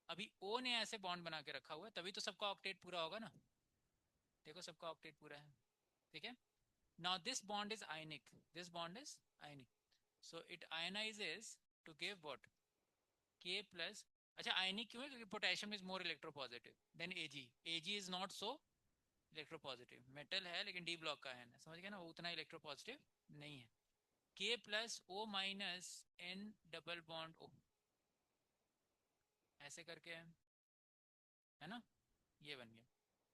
अभी ओ ने ऐसे बॉन्ड बना के रखा हुआ है, तभी तो सबका ऑक्टेट पूरा होगा ना, देखो सबका ऑक्टेट पूरा है। ठीक है, now this bond is ionic, this bond is ionic, so it ionises to give what, K plus. अच्छा, आयनिक क्यों है, क्योंकि potassium is more electropositive than AG, AG is not so electropositive, metal है लेकिन डी ब्लॉक का है ना, समझ गए ना, वो उतना इलेक्ट्रोपॉजिटिव नहीं है। K plus O minus N double bond O, ऐसे करके है ना, ये बन गया।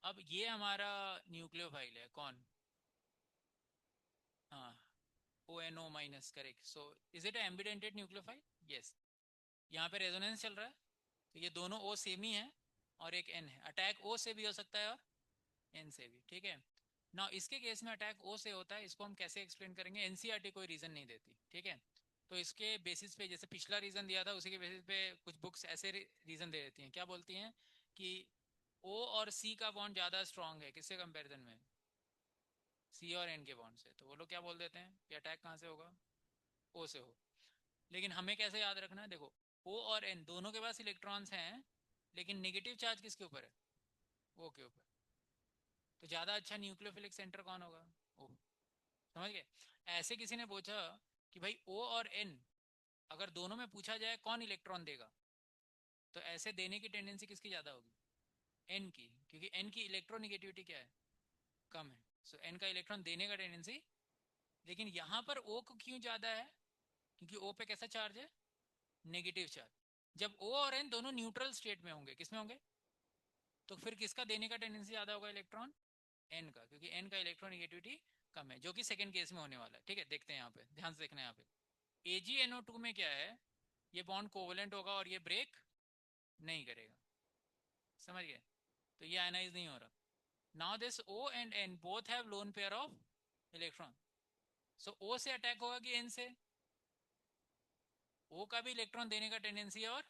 अब ये हमारा न्यूक्लियोफाइल है, कौन, हाँ, O N O minus, correct. So is it ambidentate nucleophile, yes, यहाँ पे रेजोनेंस चल रहा है, तो ये दोनों ओ सेम ही है और एक एन है। अटैक ओ से भी हो सकता है और एन से भी, ठीक है ना। इसके केस में अटैक ओ से होता है, इसको हम कैसे एक्सप्लेन करेंगे? एनसीईआरटी कोई रीजन नहीं देती, ठीक है। तो इसके बेसिस पे, जैसे पिछला रीजन दिया था उसी के बेसिस पे कुछ बुक्स ऐसे रीजन दे देती हैं। क्या बोलती हैं कि ओ और सी का बॉन्ड ज़्यादा स्ट्रांग है, किससे कंपेरिजन में? सी और एन के बॉन्ड से। तो वो लोग क्या बोल देते हैं कि अटैक कहाँ से होगा? ओ से हो। लेकिन हमें कैसे याद रखना है? देखो, ओ और एन दोनों के पास इलेक्ट्रॉन्स हैं, लेकिन नेगेटिव चार्ज किसके ऊपर है? ओ के ऊपर। तो ज़्यादा अच्छा न्यूक्लियोफिलिक सेंटर कौन होगा? ओ। समझ गए? ऐसे किसी ने पूछा कि भाई ओ और एन अगर दोनों में पूछा जाए कौन इलेक्ट्रॉन देगा, तो ऐसे देने की टेंडेंसी किसकी ज़्यादा होगी? एन की, क्योंकि एन की इलेक्ट्रोनिगेटिविटी क्या है? कम है। सो एन का इलेक्ट्रॉन देने का टेंडेंसी। लेकिन यहाँ पर ओ को क्यों ज़्यादा है? क्योंकि ओ पे कैसा चार्ज है? Negative charge. जब ओ और एन दोनों न्यूट्रल स्टेट में होंगे, किस में होंगे? तो फिर किसका देने का टेंडेंसी ज़्यादा होगा इलेक्ट्रॉन? एन का, क्योंकि एन का इलेक्ट्रोनिगेटिविटी कम है, जो कि सेकंड केस में होने वाला है। ठीक है, देखते हैं यहाँ पे, ध्यान से देखना है यहाँ पे। AgNO2 में क्या है? ये बॉन्ड कोवलेंट होगा और ये ब्रेक नहीं करेगा। समझ गए? तो ये आयनाइज नहीं हो रहा। Now this O and N both have lone pair of electron. So O से अटैक होगा कि N से? O का भी इलेक्ट्रॉन देने का टेंडेंसी है और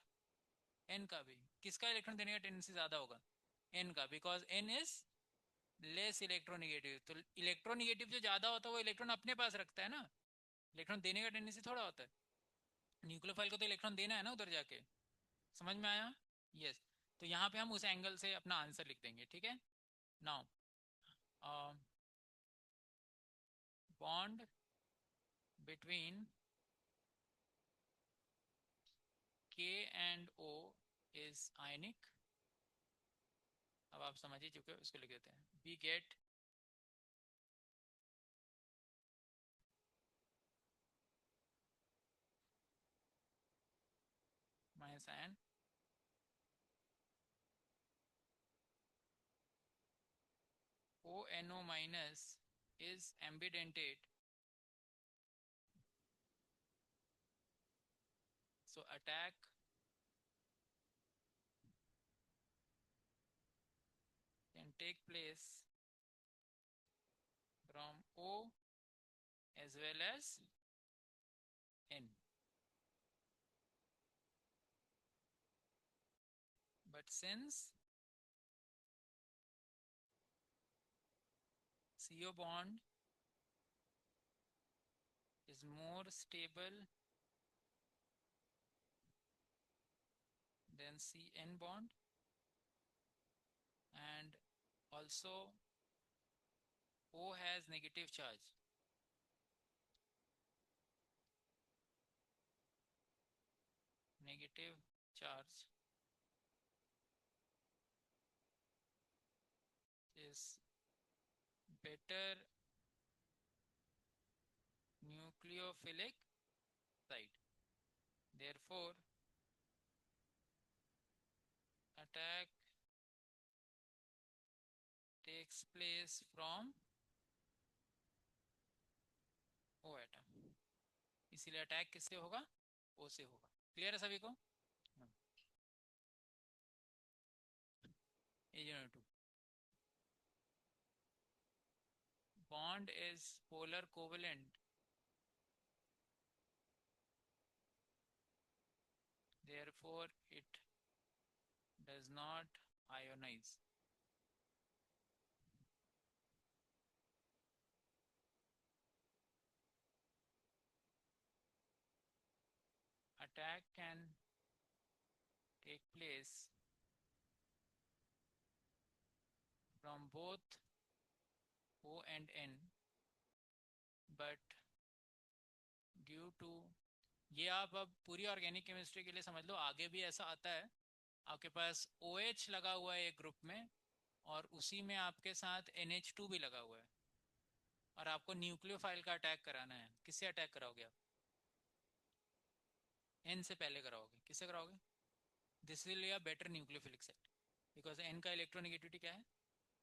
N का भी। किसका इलेक्ट्रॉन देने का टेंडेंसी ज्यादा होगा? N का, because N is less electronegative. तो इलेक्ट्रोनिगेटिव जो ज्यादा होता है वो इलेक्ट्रॉन अपने पास रखता है ना, इलेक्ट्रॉन देने का टेंडेंसी थोड़ा होता है। न्यूक्लियोफाइल को तो इलेक्ट्रॉन देना है ना उधर जाके। समझ में आया? यस। तो यहाँ पे हम उस एंगल से अपना आंसर लिख देंगे, ठीक है। Now bond between K and O is आयनिक। अब आप समझ ही चुके हो, इसको लिख देते हैं। We get minus ion ONO minus is ambidentate. So attack can take place from O as well as N. But since CO bond is more stable than CN bond, and also O has negative charge, negative charge is better nucleophilic site. Therefore, attack takes place from O atom. इसीलिए attack किससे होगा? ओ से होगा। Clear है सभी को? AgNO2 bond is polar covalent, therefore it does not ionize. Attack can take place from both O and N, but due to, ये आप अब पूरी ऑर्गेनिक केमिस्ट्री के लिए समझ लो, आगे भी ऐसा आता है। आपके पास OH लगा हुआ है एक ग्रुप में, और उसी में आपके साथ NH2 भी लगा हुआ है, और आपको न्यूक्लियोफाइल का अटैक कराना है। किससे अटैक कराओगे आप? N से पहले कराओगे। किससे कराओगे? This will be a better nucleophilic set, because N का इलेक्ट्रोनिगेटिविटी क्या है?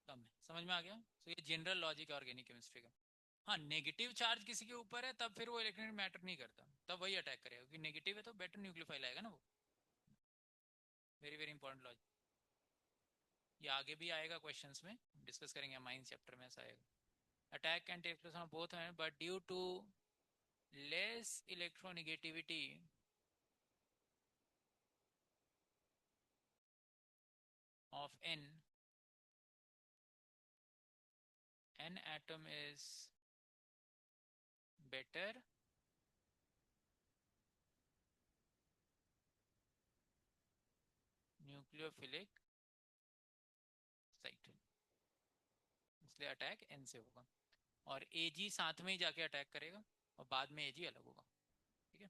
कम है। समझ में आ गया? तो ये जनरल लॉजिक है ऑर्गेनिक केमिस्ट्री का। हाँ, नेगेटिव चार्ज किसी के ऊपर है तब फिर वो इलेक्ट्रॉनिक मैटर नहीं करता, तब वही अटैक करेगा, क्योंकि नेगेटिव है तो बेटर न्यूक्लियोफाइल आएगा ना वो। वेरी वेरी इंपॉर्टेंट लॉजिक, ये आगे भी आएगा क्वेश्चंस में, डिस्कस करेंगे, माइंस चैप्टर में ऐसा आएगा। Attack can take place on both hand but due to less electronegativity of n atom is better nucleophilic site, इसलिए अटैक n से होगा, और Ag साथ में ही जाके अटैक करेगा और बाद में Ag अलग होगा। ठीक है,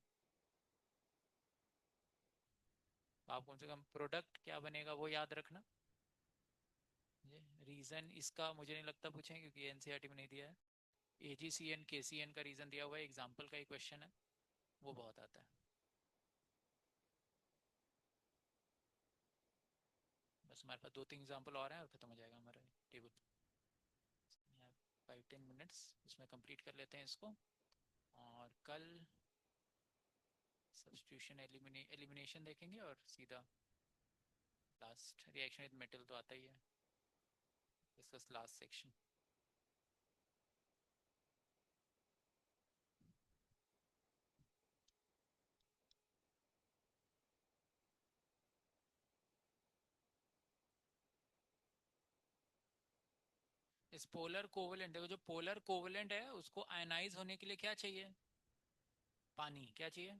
तो आप कम से कम प्रोडक्ट क्या बनेगा वो याद रखना। रीजन इसका मुझे नहीं लगता पूछेंगे क्योंकि एनसीईआरटी में नहीं दिया है। AgCN KCN का रीजन दिया हुआ है, एग्जाम्पल का ही क्वेश्चन है, वो बहुत आता है। बस हमारे पास 2-3 एग्जाम्पल और हैं और खत्म हो जाएगा हमारा टेबल। 5-10 मिनट्स उसमें कंप्लीट कर लेते हैं इसको, और कल सब्स्टिट्यूशन एलिमिनेशन देखेंगे और सीधा लास्ट रिएक्शन विद मेटल तो आता ही है, डिस्कस लास्ट सेक्शन। इस पोलर कोवलेंट, देखो जो पोलर कोवलेंट है उसको आयनाइज होने के लिए क्या चाहिए, पानी। क्या चाहिए,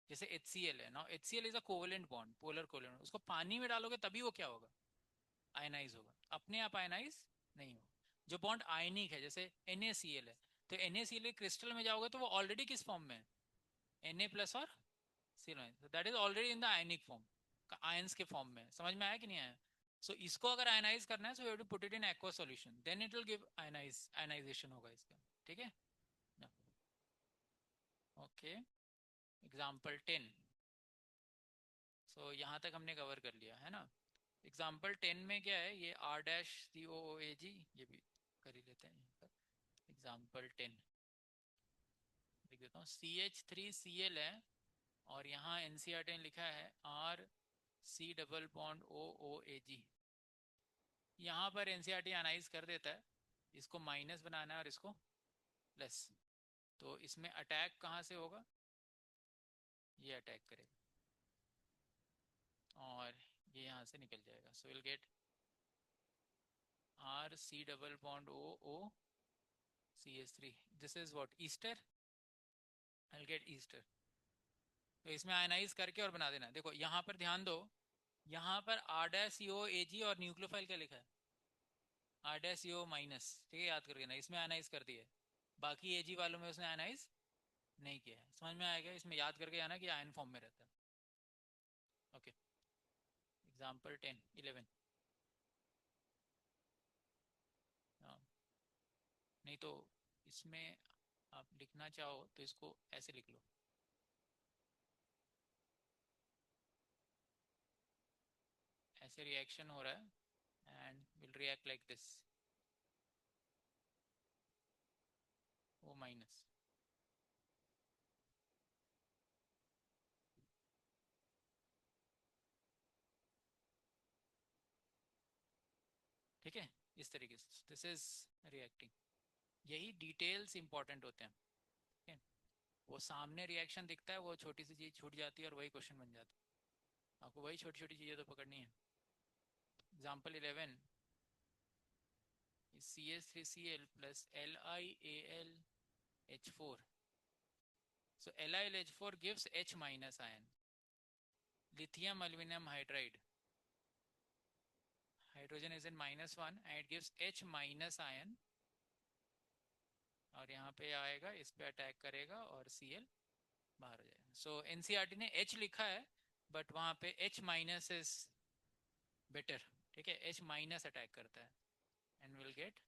जैसे HCl है ना, HCl is a covalent bond, polar covalent, उसको पानी में डालोगे तभी वो क्या होगा, आयनाइज होगा, अपने आप आयनाइज नहीं होगा। जो बॉन्ड आयनिक है जैसे NaCl है, तो NaCl क्रिस्टल में जाओगे तो वो ऑलरेडी किस फॉर्म में है, Na प्लस और Cl, that is already in the ionic form, ions के फॉर्म में। समझ में आया कि नहीं आया? सो इसको अगर आयनाइज करना है so you have to put it in aqua solution, then it will give ionisation होगा इसका। ठीक है, ओके। एग्जाम्पल 10, सो यहाँ तक हमने कवर कर लिया है ना। एग्जाम्पल 10 में क्या है, ये R-COOAg, ये भी कर ही लेते हैं यहाँ पर। एग्जाम्पल 10 लिख देता हूँ, CH3Cl है, और यहाँ NCERT ने लिखा है R-C डबल बॉन्ड OOAg। यहाँ पर NCERT एनालाइज कर देता है, इसको माइनस बनाना है और इसको प्लस, तो इसमें अटैक कहाँ से होगा, ये अटैक करेगा और ये यहाँ से निकल जाएगा, सो will gate R-C double bond OO this is what, Easter, I will get Easter. तो इसमें आयनाइज करके और बना देना। देखो यहाँ पर ध्यान दो, यहाँ पर R-COAg और न्यूक्लियोफाइल क्या लिखा है, R-CO माइनस, ठीक है, याद करके ना, इसमें आयनाइज कर दिया है, बाकी Ag वालों में उसने आयनाइज नहीं किया है। समझ में आएगा, इसमें याद करके आना कि आयन फॉर्म में रहता है। Okay, example 11। नहीं तो इसमें आप लिखना चाहो तो इसको ऐसे लिख लो, ऐसे रिएक्शन हो रहा है and will react like this, O minus. ठीक है, इस तरीके से दिस इज रिएक्टिंग। यही डिटेल्स इंपॉर्टेंट होते हैं। ठीक है, वो सामने रिएक्शन दिखता है, वो छोटी सी चीज छूट जाती है और वही क्वेश्चन बन जाता है, आपको वही छोटी छोटी चीजें तो पकड़नी है। Example 11, CH3Cl plus LiAlH4, so LiLH4 gives H minus ion, lithium aluminum hydride, hydrogen is in -1 and it gives H minus ion, और यहाँ पे आएगा, इस पे अटैक करेगा और Cl बाहर हो जाएगा। सो NCERT ने H लिखा है बट वहाँ पे H माइनस इज बेटर। ठीक है, H माइनस अटैक करता है एंड विल गेट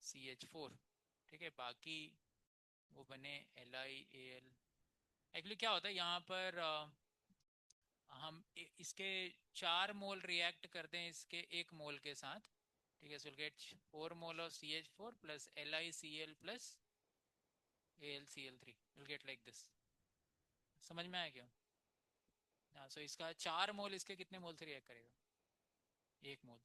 CH4। ठीक है, बाकी वो बने LiAl। एक्चुअली क्या होता है यहाँ पर हम इसके 4 मोल रिएक्ट करते हैं इसके 1 मोल के साथ। ठीक है, so we'll get 4 mole of CH4 plus LiCl plus AlCl3, we'll get like this. समझ में आया क्या? हाँ, so इसका 4 मोल इसके कितने मोल से रिएक्ट करेगा? 1 मोल।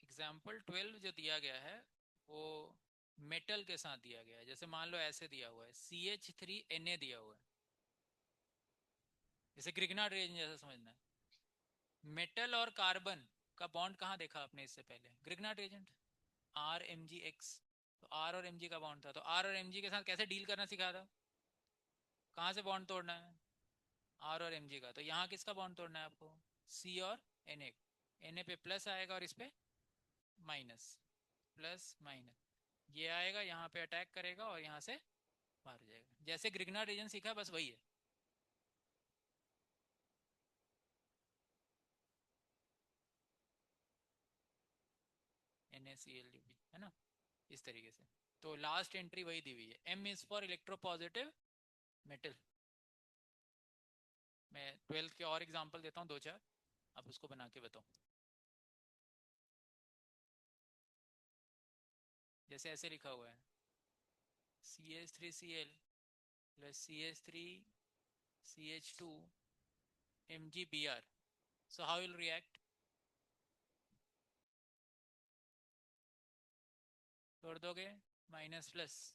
एग्जाम्पल 12 जो दिया गया है वो मेटल के साथ दिया गया है। जैसे मान लो ऐसे दिया हुआ है CH3Na दिया हुआ है, जैसे ग्रिग्नार्ड रिएजेंट जैसा समझना है। मेटल और कार्बन का बॉन्ड कहाँ देखा आपने इससे पहले? Grignard reagent, RMgX। तो R और Mg का बॉन्ड था, तो R और Mg के साथ कैसे डील करना सिखा था, कहाँ से बॉन्ड तोड़ना है, R और Mg का। तो यहाँ किसका बॉन्ड तोड़ना है आपको? C और Na। Na पे प्लस आएगा और इस पे माइनस, प्लस माइनस, ये आएगा यहाँ पे अटैक करेगा और यहाँ से बाहर हो जाएगा। जैसे ग्रिग्नार्ड रीजन सीखा बस वही है। NaCl है ना, इस तरीके से। तो लास्ट एंट्री वही दी हुई है, M is for electropositive metal. मैं 12th के और एग्जांपल देता हूँ 2-4, आप उसको बना के बताओ। जैसे ऐसे लिखा हुआ है CH3Cl plus CH3CH2 MgBr, so how will react? तोड़ दोगे, माइनस प्लस,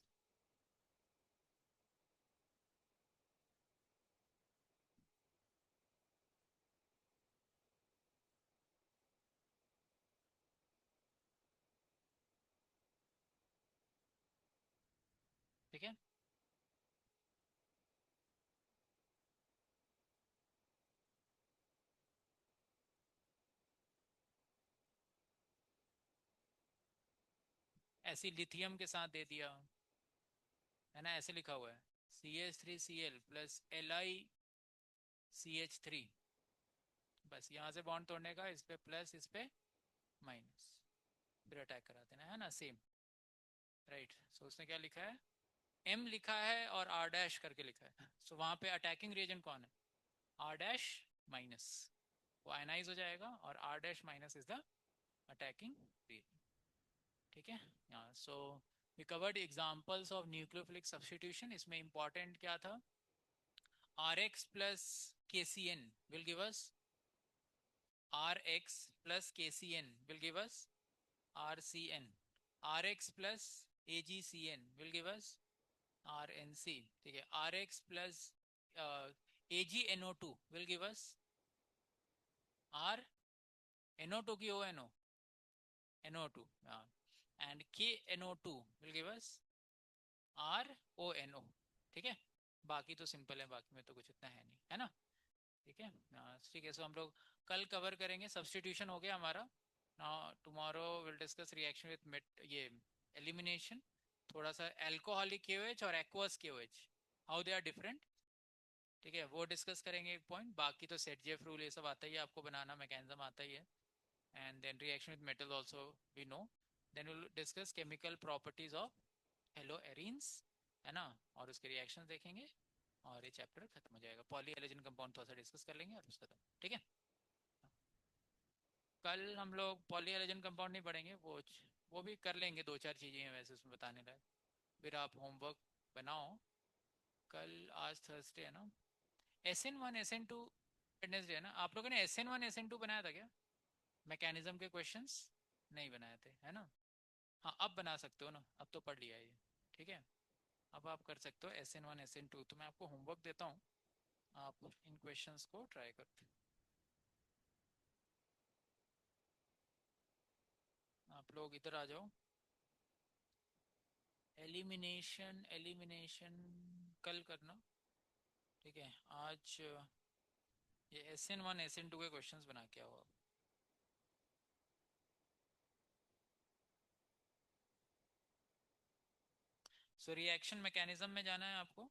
ठीक है। ऐसी लिथियम के साथ दे दिया है ना, ऐसे लिखा हुआ है CH3Cl plus LiCH3, बस यहाँ से बॉन्ड तोड़ने का, इस पे प्लस इस पे माइनस, फिर अटैक करा देना है ना, सेम राइट। सो उसने क्या लिखा है, M लिखा है और R डैश करके लिखा है। सो वहाँ पे अटैकिंग रिएजेंट कौन है? R डैश माइनस, वो आयनाइज हो जाएगा और R dash minus is the attacking reagent, ठीक है। हाँ, so we covered examples of nucleophilic substitution. इसमें इंपॉर्टेंट क्या था, Rx plus KCN will give us Rx plus KCN will give us RCN. Rx plus AgCN will give us RNC, ठीक है। Rx plus AgNO2 will give us RNO2 की ONO, NO2, हाँ, and KNO2 will give us RONO, ठीक है। बाकी तो simple है, बाकी में तो कुछ इतना है नहीं, है ना, ठीक है। ठीक है, सो हम लोग कल कवर करेंगे, सब्स्टिट्यूशन हो गया हमारा। Now tomorrow will discuss reaction with metal, ये एलिमिनेशन, थोड़ा सा अल्कोहलिक KOH और aqueous KOH, how they are different, ठीक है, वो डिस्कस करेंगे एक पॉइंट। बाकी तो सेट जेफ रूल ये सब आता ही है आपको बनाना, मैकेनिज्म आता ही है। And then reaction with metal also we know. Then will discuss chemical properties of haloarenes, है ना, और उसके रिएक्शंस देखेंगे और ये चैप्टर खत्म हो जाएगा। पॉली एलोजन कंपाउंड थोड़ा सा डिस्कस कर लेंगे और उसका खत्म, ठीक है। कल हम लोग पॉली एलोजन कंपाउंड नहीं पढ़ेंगे, वो भी कर लेंगे, 2-4 चीज़ें हैं वैसे उसमें बताने लायक, फिर आप होमवर्क बनाओ कल। आज थर्सडे है ना, SN1 SN2 वेडनेसडे है ना। आप लोगों ने SN1 SN2 बनाया था क्या? मैकेनिज्म के क्वेश्चंस नहीं बनाए थे, है ना। हाँ, अब बना सकते हो ना, अब तो पढ़ लिया ये, ठीक है। अब आप कर सकते हो SN1 SN2। तो मैं आपको होमवर्क देता हूँ, आप इन क्वेश्चंस को ट्राई करते, आप लोग इधर आ जाओ। एलिमिनेशन एलिमिनेशन कल करना, ठीक है। आज ये SN1 SN2 के क्वेश्चंस बना के आओ आप। सो रिएक्शन मैकेनिज्म में जाना है आपको,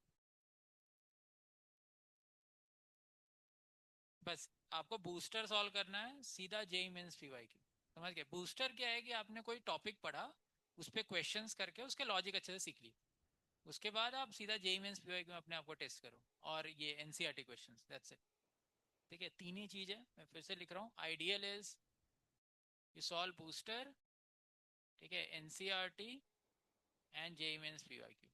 बस आपको बूस्टर सॉल्व करना है, सीधा जेई मेंस पीवाई की, समझ गए। बूस्टर क्या है कि आपने कोई टॉपिक पढ़ा, उस पर क्वेश्चंस करके उसके लॉजिक अच्छे से सीख लिए, उसके बाद आप सीधा जेई मेंस पीवाई में अपने आप को टेस्ट करो, और ये NCERT क्वेश्चंस, दैट्स इट। ठीक है, तीन ही चीज है, मैं फिर से लिख रहा हूँ। Ideal is you solve booster, ठीक है, NCERT and JEE Mains PYQ.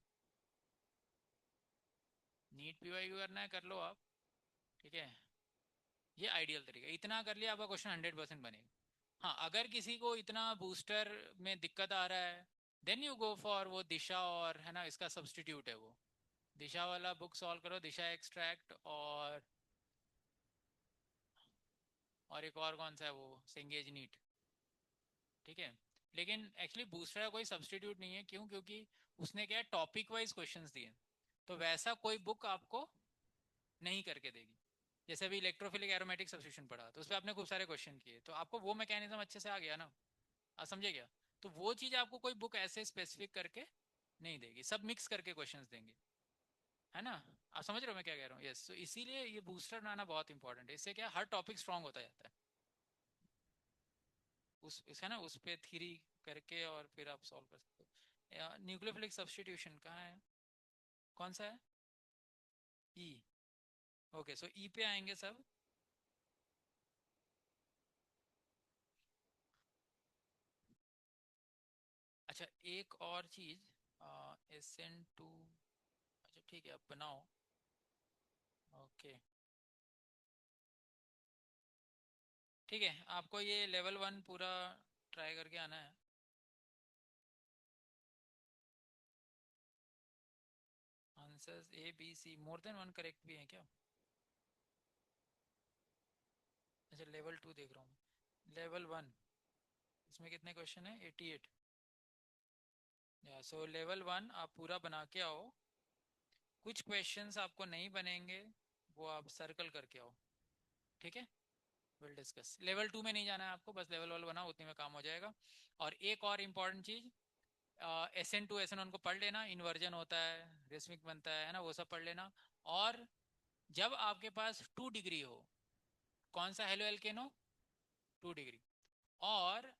NEET PYQ करना है कर लो आप, ठीक है, ये आइडियल तरीका। इतना कर लिया आपका क्वेश्चन 100% बनेगा। हाँ, अगर किसी को इतना बूस्टर में दिक्कत आ रहा है, देन यू गो फॉर वो दिशा, और है ना इसका सब्सटीट्यूट है वो दिशा वाला बुक सॉल्व करो, दिशा एक्सट्रैक्ट, और एक और कौन सा है वो, सेंगेज नीट, ठीक है। लेकिन एक्चुअली बूस्टर का कोई सब्सटीट्यूट नहीं है, क्यों? क्योंकि उसने क्या टॉपिक वाइज क्वेश्चंस दिए, तो वैसा कोई बुक आपको नहीं करके देगी। जैसे अभी इलेक्ट्रोफिलिक एरोमेटिक सब्स्टिट्यूशन पढ़ा, तो उस पर आपने खूब सारे क्वेश्चन किए, तो आपको वो मैकेनिज्म अच्छे से आ गया ना, आप समझे क्या? तो वो चीज़ आपको कोई बुक ऐसे स्पेसिफिक करके नहीं देगी, सब मिक्स करके क्वेश्चंस देंगे, है ना? आप समझ रहे हो मैं क्या कह रहा हूँ? यस, तो इसीलिए ये बूस्टर बनाना बहुत इंपॉर्टेंट है, इससे क्या हर टॉपिक स्ट्रांग होता जाता है। उस है ना, उस पे थ्योरी करके और फिर आप सॉल्व कर सकते हो। न्यूक्लियोफिलिक सब्स्टिट्यूशन कहाँ है, कौन सा है? ई। ओके, सो ई पे आएंगे सब। अच्छा, एक और चीज, SN2, अच्छा ठीक है, अब बनाओ। ओके, ठीक है, आपको ये लेवल 1 पूरा ट्राई करके आना है। Answers ABC, more than one correct भी है क्या? अच्छा, लेवल 2 देख रहा हूँ, लेवल 1 इसमें कितने क्वेश्चन है? 88। या सो लेवल 1 आप पूरा बना के आओ। कुछ क्वेश्चंस आपको नहीं बनेंगे, वो आप सर्कल करके आओ, ठीक है। Will discuss. लेवल 2 में नहीं जाना है आपको, बस लेवल 1 बनाओ, उतने में काम हो जाएगा। और एक और इम्पॉर्टेंट चीज, SN2 SN1 को पढ़ लेना, इन्वर्जन होता है, रेसमिक बनता है ना, वो सब पढ़ लेना। और जब आपके पास 2 डिग्री हो, कौन सा हेलो एल्केन हो, 2 डिग्री, और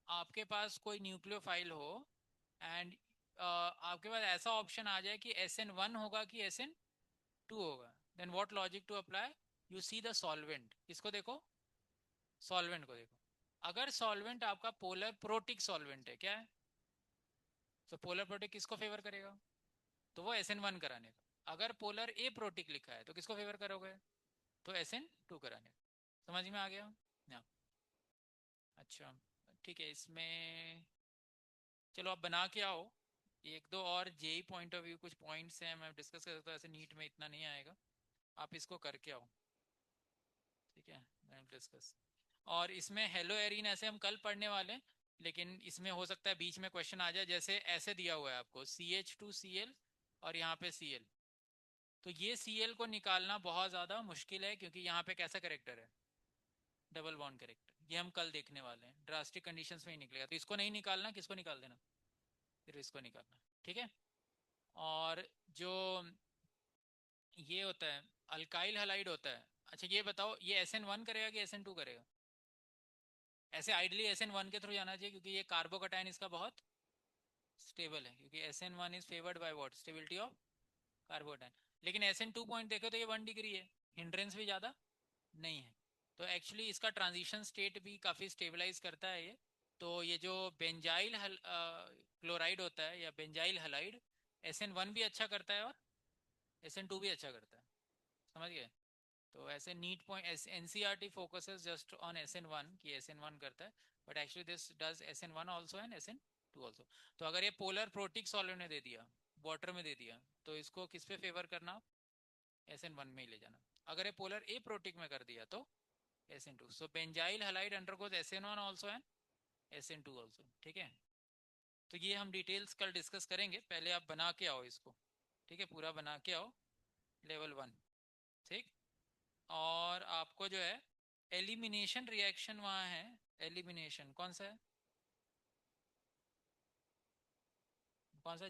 आपके पास कोई न्यूक्लियोफाइल हो, एंड आपके पास ऐसा ऑप्शन आ जाए कि SN1 होगा कि SN2 होगा, then what logic to apply? You see the solvent, किसको देखो? सॉल्वेंट को देखो। अगर सॉल्वेंट आपका पोलर प्रोटिक सॉल्वेंट है, क्या है? तो पोलर प्रोटिक किसको फेवर करेगा? तो वो SN1 कराने का। अगर पोलर ए प्रोटिक लिखा है तो किसको फेवर करोगे? तो SN2 कराने का। समझ में आ गया ना? अच्छा, ठीक है, इसमें चलो आप बना के आओ। एक दो और जेई पॉइंट ऑफ व्यू कुछ पॉइंट्स हैं, मैं डिस्कस कर सकता हूँ, ऐसे नीट में इतना नहीं आएगा, आप इसको करके आओ, ठीक है, मैं डिस्कस। और इसमें हेलो एरीन ऐसे हम कल पढ़ने वाले हैं, लेकिन इसमें हो सकता है बीच में क्वेश्चन आ जाए, जैसे ऐसे दिया हुआ है आपको CH2Cl और यहाँ पे Cl, तो ये Cl को निकालना बहुत ज़्यादा मुश्किल है, क्योंकि यहाँ पे कैसा करेक्टर है? Double bond character. ये हम कल देखने वाले हैं, ड्रास्टिक कंडीशंस में ही निकलेगा, तो इसको नहीं निकालना, किसको निकाल देना? फिर इसको निकालना, ठीक है। और जो ये होता है अल्काइल हलाइड होता है, अच्छा ये बताओ, ये SN1 करेगा कि SN2 करेगा? ऐसे आइडली SN1 के थ्रू जाना चाहिए, क्योंकि ये कार्बोकटाइन इसका बहुत स्टेबल है, क्योंकि SN1 is favoured by what? Stability of कार्बोकटाइन। लेकिन SN2 पॉइंट देखो तो ये 1 डिग्री है, हिंड्रेंस भी ज़्यादा नहीं है, तो एक्चुअली इसका ट्रांजिशन स्टेट भी काफ़ी स्टेबलाइज करता है ये। तो ये जो बेंजाइल क्लोराइड होता है या बेंजाइल हलाइड, SN1 भी अच्छा करता है और SN2 भी अच्छा करता है, समझ गए? तो ऐसे NEET point, NCERT focuses just on SN1 कि SN1 करता है, but actually this does SN1 also and SN2 also. तो अगर ये पोलर प्रोटिक सॉल्वेंट ने दे दिया, वाटर में दे दिया, तो इसको किस पे फेवर करना? SN1 में ही ले जाना। अगर ये पोलर ए प्रोटिक में कर दिया तो SN2। So benzyl halide undergoes SN1 also and SN2 also, ठीक है। तो ये हम डिटेल्स कल डिस्कस करेंगे, पहले आप बना के आओ इसको, ठीक है, पूरा बना के आओ, लेवल 1, ठीक। और आपको जो है एलिमिनेशन रिएक्शन वहाँ है, एलिमिनेशन कौन सा है, कौन सा?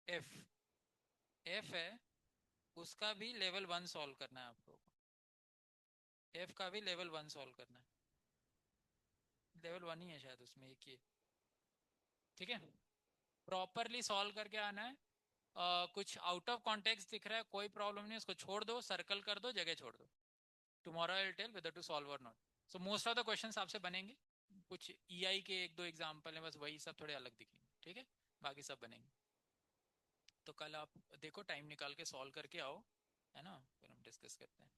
F, F है, उसका भी लेवल 1 सॉल्व करना है आपको। F का भी लेवल 1 सॉल्व करना है, लेवल 1 ही है शायद उसमें, एक ही, ठीक है। प्रॉपरली सॉल्व करके आना है। कुछ आउट ऑफ कॉन्टेक्स्ट दिख रहा है, कोई प्रॉब्लम नहीं, उसको छोड़ दो, सर्कल कर दो, जगह छोड़ दो, tomorrow I will tell whether to solve और not. So most of the questions आपसे बनेंगे. कुछ ईआई के एक दो एग्जांपल हैं बस, वही सब थोड़े अलग दिखेंगे. ठीक है, बाकी सब बनेंगे. तो कल आप देखो टाइम निकाल के सॉल्व करके आओ, है ना, फिर हम डिस्कस करते हैं.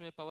इसमें पावर